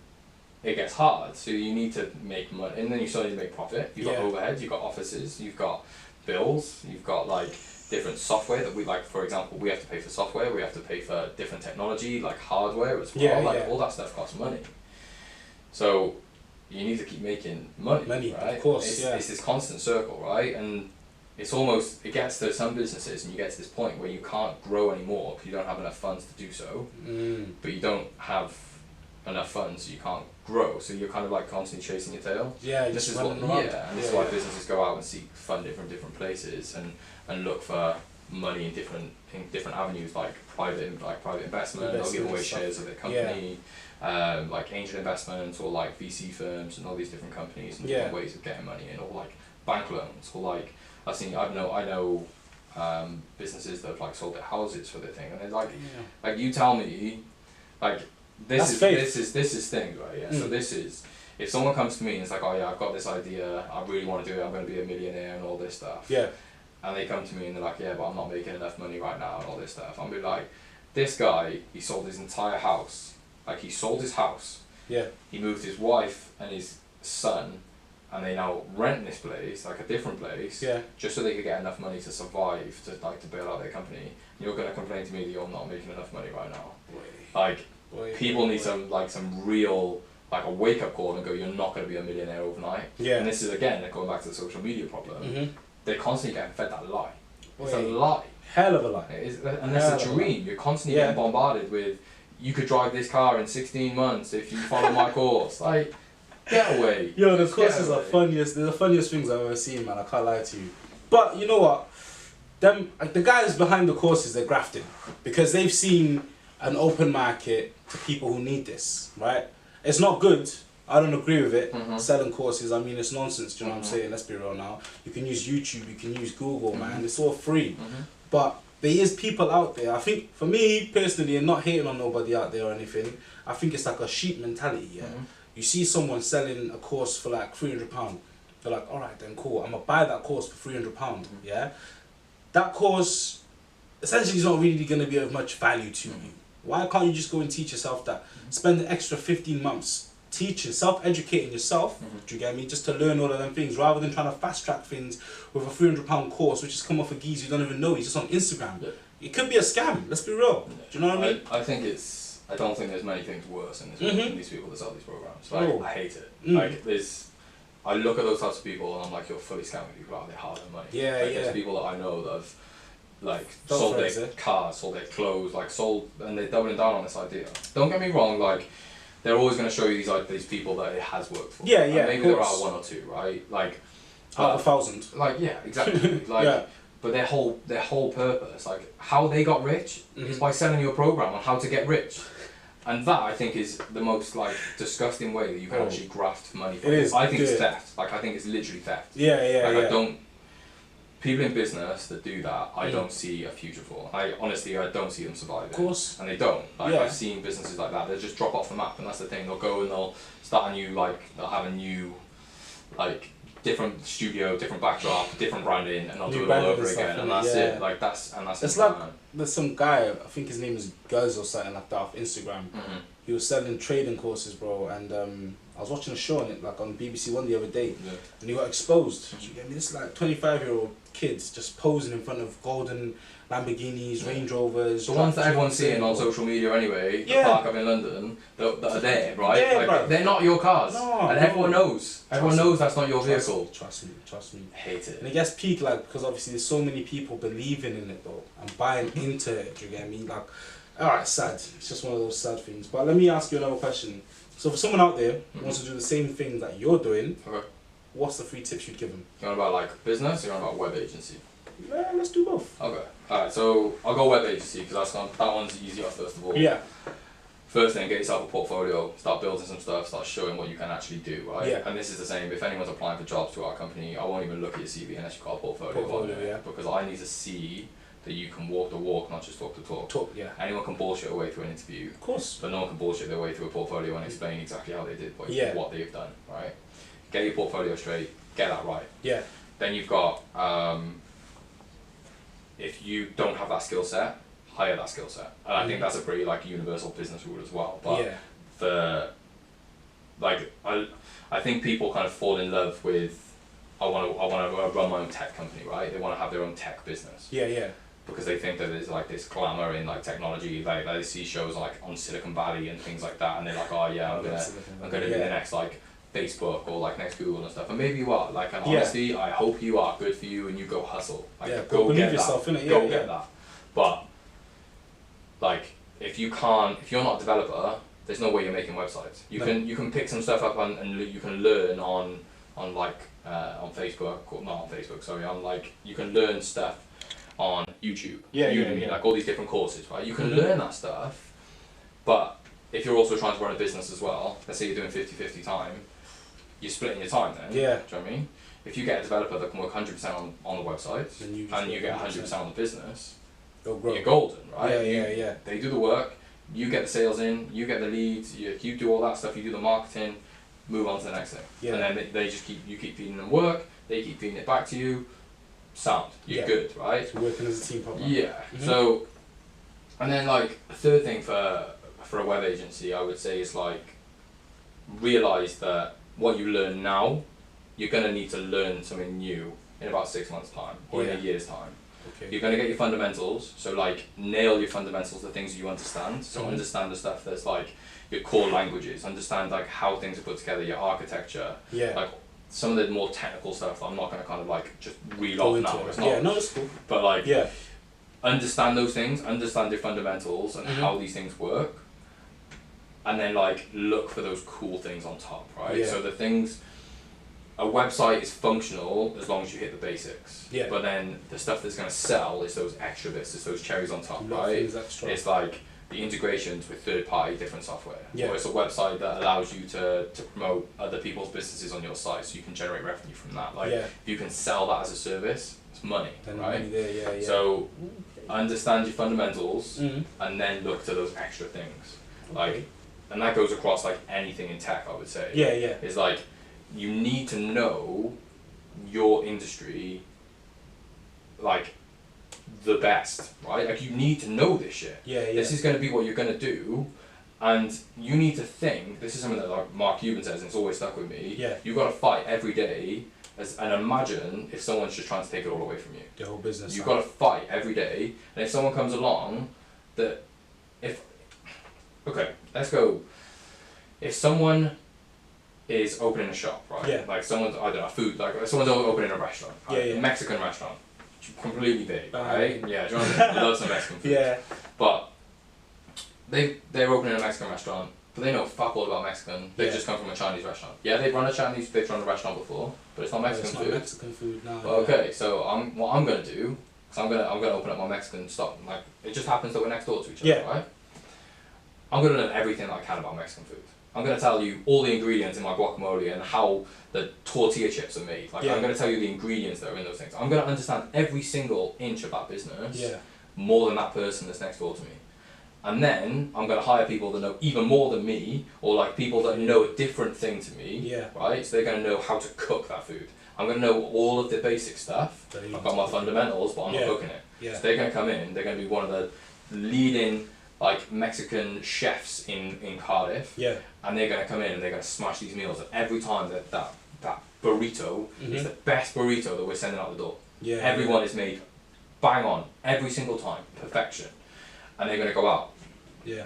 [SPEAKER 2] it gets hard, so you need to make money, and then you suddenly make profit. You've got overheads, you've got offices, you've got bills, you've got like different software that we, like, for example, we have to pay for software, we have to pay for different technology, like hardware as well, all that stuff costs money. So you need to keep making money, right?
[SPEAKER 1] Of course,
[SPEAKER 2] it's this constant circle, right? And it's almost, it gets to some businesses and you get to this point where you can't grow anymore because you don't have enough funds to do so, but you don't have enough funds, so you can't grow, so you're kind of like constantly chasing your tail.
[SPEAKER 1] Yeah,
[SPEAKER 2] this is what, and this is why businesses go out and seek funding from different places and look for money in different avenues, like private investment, or give away shares of their company, like angel investments, or like VC firms and all these different companies and different ways of getting money in, or like bank loans, or like I know businesses that have like sold their houses for their thing, and they're like you tell me, like this is things, right? Yeah. So this is, if someone comes to me and it's like, oh yeah, I've got this idea, I really want to do it, I'm going to be a millionaire and all this stuff.
[SPEAKER 1] Yeah.
[SPEAKER 2] And they come to me and they're like, yeah, but I'm not making enough money right now and all this stuff. I'm be like, this guy, he sold his entire house. Like, he sold his house.
[SPEAKER 1] Yeah.
[SPEAKER 2] He moved his wife and his son, and they now rent this place, like a different place, just so they could get enough money to survive, to bail out their company. And you're going to complain to me that you're not making enough money right now. Like, people need some real, like a wake up call and go, you're not going to be a millionaire overnight. Yeah. And this is, again, going back to the social media problem. They're constantly getting fed that lie. It's a lie.
[SPEAKER 1] Hell of a lie.
[SPEAKER 2] And that's a dream. You're constantly getting bombarded with, you could drive this car in 16 months if you follow my course. Like, get away.
[SPEAKER 1] Yo, the courses are the funniest things I've ever seen, man. I can't lie to you. But you know what? The guys behind the courses, they're grafting. Because they've seen an open market to people who need this, right? It's not good. I don't agree with it. Selling courses, I mean, it's nonsense. Do you know what I'm saying? Let's be real now. You can use YouTube, you can use Google, man. It's all free. But there is people out there. I think, for me personally, and not hating on nobody out there or anything, I think it's like a sheep mentality. Yeah. You see someone selling a course for like £300. They're like, all right, then cool. I'm gonna buy that course for £300. Yeah. That course essentially is not really going to be of much value to you. Why can't you just go and teach yourself that? Spend an extra 15 months teaching, self-educating yourself, do you get me? Just to learn all of them things, rather than trying to fast-track things with a £300 course, which has come off a geezer you don't even know, he's just on Instagram. It could be a scam, let's be real. Do you know what I mean?
[SPEAKER 2] I don't think there's many things worse in this world than these people that sell these programs. Like, I hate it. Like, I look at those types of people and I'm like, you're fully scamming people out of their hard-earned money. There's people that I know that have like
[SPEAKER 1] Don't
[SPEAKER 2] sold
[SPEAKER 1] phrase
[SPEAKER 2] their
[SPEAKER 1] it.
[SPEAKER 2] cars, sold their clothes, like sold, and they're doubling down on this idea. Don't get me wrong, like they're always going to show you these people that it has worked for.
[SPEAKER 1] Yeah,
[SPEAKER 2] And
[SPEAKER 1] yeah,
[SPEAKER 2] maybe
[SPEAKER 1] of
[SPEAKER 2] there
[SPEAKER 1] course.
[SPEAKER 2] are one or two, right? Like
[SPEAKER 1] Out of 1,000.
[SPEAKER 2] like yeah, exactly. Like
[SPEAKER 1] Yeah.
[SPEAKER 2] but their whole purpose, like how they got rich, is by selling you a program on how to get rich. And that, I think, is the most like disgusting way that you can actually graft money from.
[SPEAKER 1] It is,
[SPEAKER 2] I think it's
[SPEAKER 1] yeah.
[SPEAKER 2] theft. Like I think it's literally theft.
[SPEAKER 1] Yeah, yeah,
[SPEAKER 2] Like
[SPEAKER 1] yeah.
[SPEAKER 2] I don't. People in business that do that, I don't see a future for. I don't see them surviving.
[SPEAKER 1] Of course.
[SPEAKER 2] And they don't. Like
[SPEAKER 1] Yeah.
[SPEAKER 2] I've seen businesses like that. They just drop off the map, and that's the thing. They'll go and they'll start a new they'll have a new like different studio, different backdrop, different branding, and they'll
[SPEAKER 1] New
[SPEAKER 2] do it all
[SPEAKER 1] branding
[SPEAKER 2] over
[SPEAKER 1] and
[SPEAKER 2] again.
[SPEAKER 1] stuff,
[SPEAKER 2] And that's
[SPEAKER 1] yeah.
[SPEAKER 2] it. Like that's
[SPEAKER 1] It's like there's some guy, I think his name is Guz or something like that, off Instagram.
[SPEAKER 2] Mhm.
[SPEAKER 1] He was selling trading courses, bro, and I was watching a show on it, like on BBC One the other day,
[SPEAKER 2] Yeah.
[SPEAKER 1] and he got exposed. You get me? This like 25-year-old kids just posing in front of golden Lamborghinis, Range Rovers.
[SPEAKER 2] The ones that everyone's seeing on
[SPEAKER 1] bro.
[SPEAKER 2] social media anyway, the
[SPEAKER 1] Yeah.
[SPEAKER 2] park up in London, that are there, right?
[SPEAKER 1] Yeah,
[SPEAKER 2] like,
[SPEAKER 1] bro.
[SPEAKER 2] they're not your cars.
[SPEAKER 1] No,
[SPEAKER 2] and
[SPEAKER 1] no.
[SPEAKER 2] everyone knows. Everyone knows that's not your vehicle.
[SPEAKER 1] Trust me, trust me.
[SPEAKER 2] Hate it.
[SPEAKER 1] And it gets peak like because obviously there's so many people believing in it though and buying into it. Do you get me? Like, alright, sad. It's just one of those sad things. But let me ask you another question. So for someone out there who wants to do the same thing that you're doing,
[SPEAKER 2] Okay.
[SPEAKER 1] what's the 3 tips you'd give them?
[SPEAKER 2] You on about like business or you on about web agency?
[SPEAKER 1] Yeah, let's do both.
[SPEAKER 2] Okay. Alright, so I'll go web agency because that one's easier first of all.
[SPEAKER 1] Yeah.
[SPEAKER 2] First thing, get yourself a portfolio, start building some stuff, start showing what you can actually do, right?
[SPEAKER 1] Yeah.
[SPEAKER 2] And this is the same, if anyone's applying for jobs to our company, I won't even look at your CV unless you've got a portfolio on
[SPEAKER 1] Portfolio,
[SPEAKER 2] it.
[SPEAKER 1] yeah.
[SPEAKER 2] Because I need to see that you can walk the walk, not just talk the talk.
[SPEAKER 1] Talk, yeah.
[SPEAKER 2] Anyone can bullshit away through an interview,
[SPEAKER 1] Of course.
[SPEAKER 2] but no one can bullshit their way through a portfolio and explain exactly how they did what they've done, right? Get your portfolio straight, get that right.
[SPEAKER 1] Yeah.
[SPEAKER 2] Then you've got, if you don't have that skill set, hire that skill set. And I think that's a pretty like universal business rule as well. But
[SPEAKER 1] Yeah.
[SPEAKER 2] the like I think people kind of fall in love with I want to run my own tech company, right? They want to have their own tech business
[SPEAKER 1] Yeah, yeah.
[SPEAKER 2] because they think that there's like this glamour in like technology. Like they see shows like on Silicon Valley and things like that, and they're like, oh yeah, I'm gonna be the next like Facebook or like next Google and stuff. And maybe you are. Like, and honestly, I hope you are. Good for you, and you go hustle. Like,
[SPEAKER 1] Yeah,
[SPEAKER 2] go
[SPEAKER 1] believe
[SPEAKER 2] get
[SPEAKER 1] yourself,
[SPEAKER 2] that.
[SPEAKER 1] innit?
[SPEAKER 2] Go
[SPEAKER 1] Yeah,
[SPEAKER 2] get
[SPEAKER 1] yeah.
[SPEAKER 2] that. But like, if you're not a developer, there's no way you're making websites. You can pick some stuff up and you can learn on like on Facebook or not on Facebook. Sorry, on like you can learn stuff on YouTube.
[SPEAKER 1] Yeah,
[SPEAKER 2] Udemy,
[SPEAKER 1] yeah.
[SPEAKER 2] like all these different courses, right? You can learn that stuff, but if you're also trying to run a business as well, let's say you're doing 50-50 time, you're splitting your time then.
[SPEAKER 1] Yeah.
[SPEAKER 2] Do you know what I mean? If you get a developer that can work 100% on the website
[SPEAKER 1] And you
[SPEAKER 2] get 100% on the business,
[SPEAKER 1] Go grow.
[SPEAKER 2] you're golden, right?
[SPEAKER 1] Yeah.
[SPEAKER 2] They do the work, you get the sales in, you get the leads, you do all that stuff, you do the marketing, move on to the next thing.
[SPEAKER 1] Yeah.
[SPEAKER 2] And then they just keep feeding them work, they keep feeding it back to you, sound, you're good, right?
[SPEAKER 1] So working as a team proper.
[SPEAKER 2] Yeah. So, and then like a third thing for a web agency, I would say is like realize that what you learn now, you're gonna need to learn something new in about 6 months' time or in a year's time.
[SPEAKER 1] Okay.
[SPEAKER 2] You're gonna get your fundamentals, so like nail your fundamentals, the things you understand. So understand the stuff that's like your core languages, understand like how things are put together, your architecture.
[SPEAKER 1] Yeah.
[SPEAKER 2] Like some of the more technical stuff that I'm not gonna kind of like just reel
[SPEAKER 1] Go
[SPEAKER 2] off
[SPEAKER 1] into
[SPEAKER 2] now.
[SPEAKER 1] it.
[SPEAKER 2] It's not.
[SPEAKER 1] Yeah, no, it's cool.
[SPEAKER 2] But like
[SPEAKER 1] Yeah.
[SPEAKER 2] understand those things, understand your fundamentals and how these things work, and then like look for those cool things on top, right?
[SPEAKER 1] Yeah.
[SPEAKER 2] So the things, a website is functional as long as you hit the basics.
[SPEAKER 1] Yeah.
[SPEAKER 2] But then the stuff that's going to sell is those extra bits, it's those cherries on top,
[SPEAKER 1] Lot of
[SPEAKER 2] right?
[SPEAKER 1] things extra.
[SPEAKER 2] It's like the integrations with third-party different software.
[SPEAKER 1] Yeah.
[SPEAKER 2] Or it's a website that allows you to promote other people's businesses on your site, so you can generate revenue from that. Like if you can sell that as a service, it's money,
[SPEAKER 1] Then
[SPEAKER 2] right?
[SPEAKER 1] money there, yeah.
[SPEAKER 2] So understand your fundamentals and then look to those extra things. Like, and that goes across like anything in tech, I would say.
[SPEAKER 1] Yeah.
[SPEAKER 2] It's like you need to know your industry like the best, right? Like you need to know this shit.
[SPEAKER 1] Yeah.
[SPEAKER 2] This is going to be what you're going to do, and you need to think. This is something that like Mark Cuban says, and it's always stuck with me.
[SPEAKER 1] Yeah.
[SPEAKER 2] You've got to fight every day, and imagine if someone's just trying to take it all away from you.
[SPEAKER 1] The whole business.
[SPEAKER 2] You've got to fight every day, and if someone comes along, let's go. If someone is opening a shop, right?
[SPEAKER 1] Yeah.
[SPEAKER 2] Like someone's, I don't know, food, like someone's opening a restaurant, right?
[SPEAKER 1] Yeah.
[SPEAKER 2] A Mexican restaurant. completely big, right? Yeah, John loves some Mexican food.
[SPEAKER 1] Yeah.
[SPEAKER 2] But they're opening a Mexican restaurant, but they know fuck all about Mexican. They've just come from a Chinese restaurant. Yeah, they've run a restaurant before, but it's not Mexican food.
[SPEAKER 1] It's not Mexican food now.
[SPEAKER 2] But okay, so what I'm gonna do, because I'm gonna open up my Mexican stop. Like it just happens that we're next door to each other, right? I'm gonna learn everything that I can about Mexican food. I'm gonna tell you all the ingredients in my guacamole and how the tortilla chips are made. Like I'm gonna tell you the ingredients that are in those things. I'm gonna understand every single inch of that business more than that person that's next door to me. And then I'm gonna hire people that know even more than me, or like people that know a different thing to me. Right? So they're gonna know how to cook that food. I'm gonna know all of the basic stuff. I've got my fundamentals, but I'm not cooking it. So they're gonna come in. They're gonna be one of the leading like Mexican chefs in Cardiff, and they're gonna come in and they're gonna smash these meals. And every time that burrito is the best burrito that we're sending out the door. Everyone is made bang on every single time, perfection, and they're gonna go out.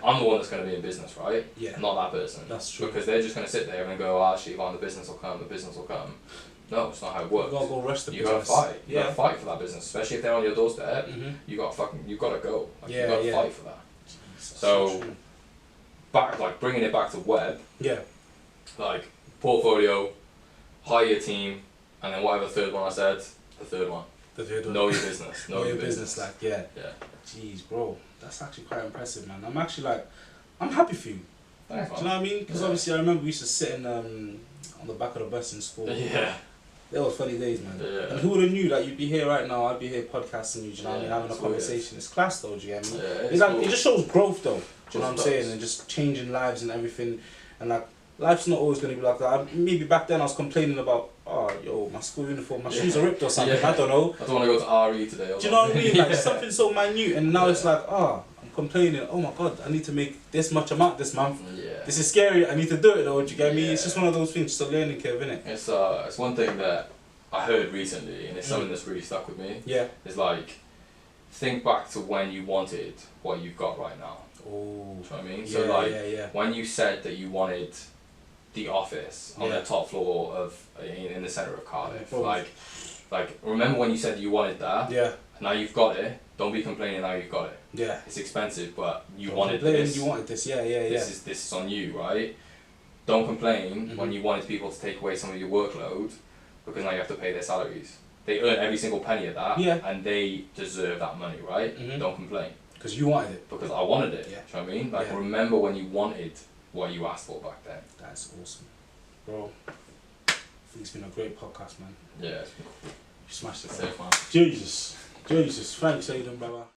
[SPEAKER 2] I'm the one that's gonna be in business, right? Not that person.
[SPEAKER 1] That's true.
[SPEAKER 2] Because they're just gonna sit there and go, oh, actually, Yvonne, the business will come. No, it's not how it works.
[SPEAKER 1] You gotta go rush the
[SPEAKER 2] you
[SPEAKER 1] business.
[SPEAKER 2] Gotta fight. You gotta fight for that business, especially if they're on your doorstep. You gotta go. Like, you gotta fight for that. So, bringing it back to web. Like portfolio, hire your team, and then whatever third one I said, the third one. Know your business.
[SPEAKER 1] Know your business. Jeez, bro, that's actually quite impressive, man. I'm actually I'm happy for you.
[SPEAKER 2] Thanks, man.
[SPEAKER 1] Do you know what I mean? Because obviously I remember we used to sit in on the back of the bus in school. They were funny days, man. And who would have knew that you'd be here right now? I'd be here podcasting you, do you know what I mean? Having a conversation. It's class though, do you get me? It just shows growth though, do you know what I'm saying? And just changing lives and everything. And like, life's not always going to be like that. Maybe back then I was complaining about, my school uniform, my shoes are ripped or something, I don't know.
[SPEAKER 2] I don't want to go to RE today.
[SPEAKER 1] Do you know what I mean? Like something so minute, and now it's like, I'm complaining, oh my god, I need to make this much amount this month. This is scary, I need to do it though, do you get me? It's just one of those things, just a learning curve, innit?
[SPEAKER 2] It's one thing that I heard recently, and it's something that's really stuck with me. It's like, think back to when you wanted what you've got right now. Do you know what I mean? So when you said that you wanted the office on the top floor of in the centre of Cardiff, like remember when you said you wanted that? Now you've got it. Don't be complaining now you've got it. It's expensive, but you wanted this.
[SPEAKER 1] You wanted this,
[SPEAKER 2] This is on you, right? Don't complain when you wanted people to take away some of your workload, because now you have to pay their salaries. They earn every single penny of that, and they deserve that money, right? Don't complain.
[SPEAKER 1] Because you wanted it.
[SPEAKER 2] Because I wanted it. Do you know what I mean? Like remember when you wanted what you asked for back then.
[SPEAKER 1] That's awesome, bro. I think it's been a great podcast, man.
[SPEAKER 2] It's been cool.
[SPEAKER 1] You smashed it,
[SPEAKER 2] safe, man.
[SPEAKER 1] Jesus, thanks, Aiden, brother.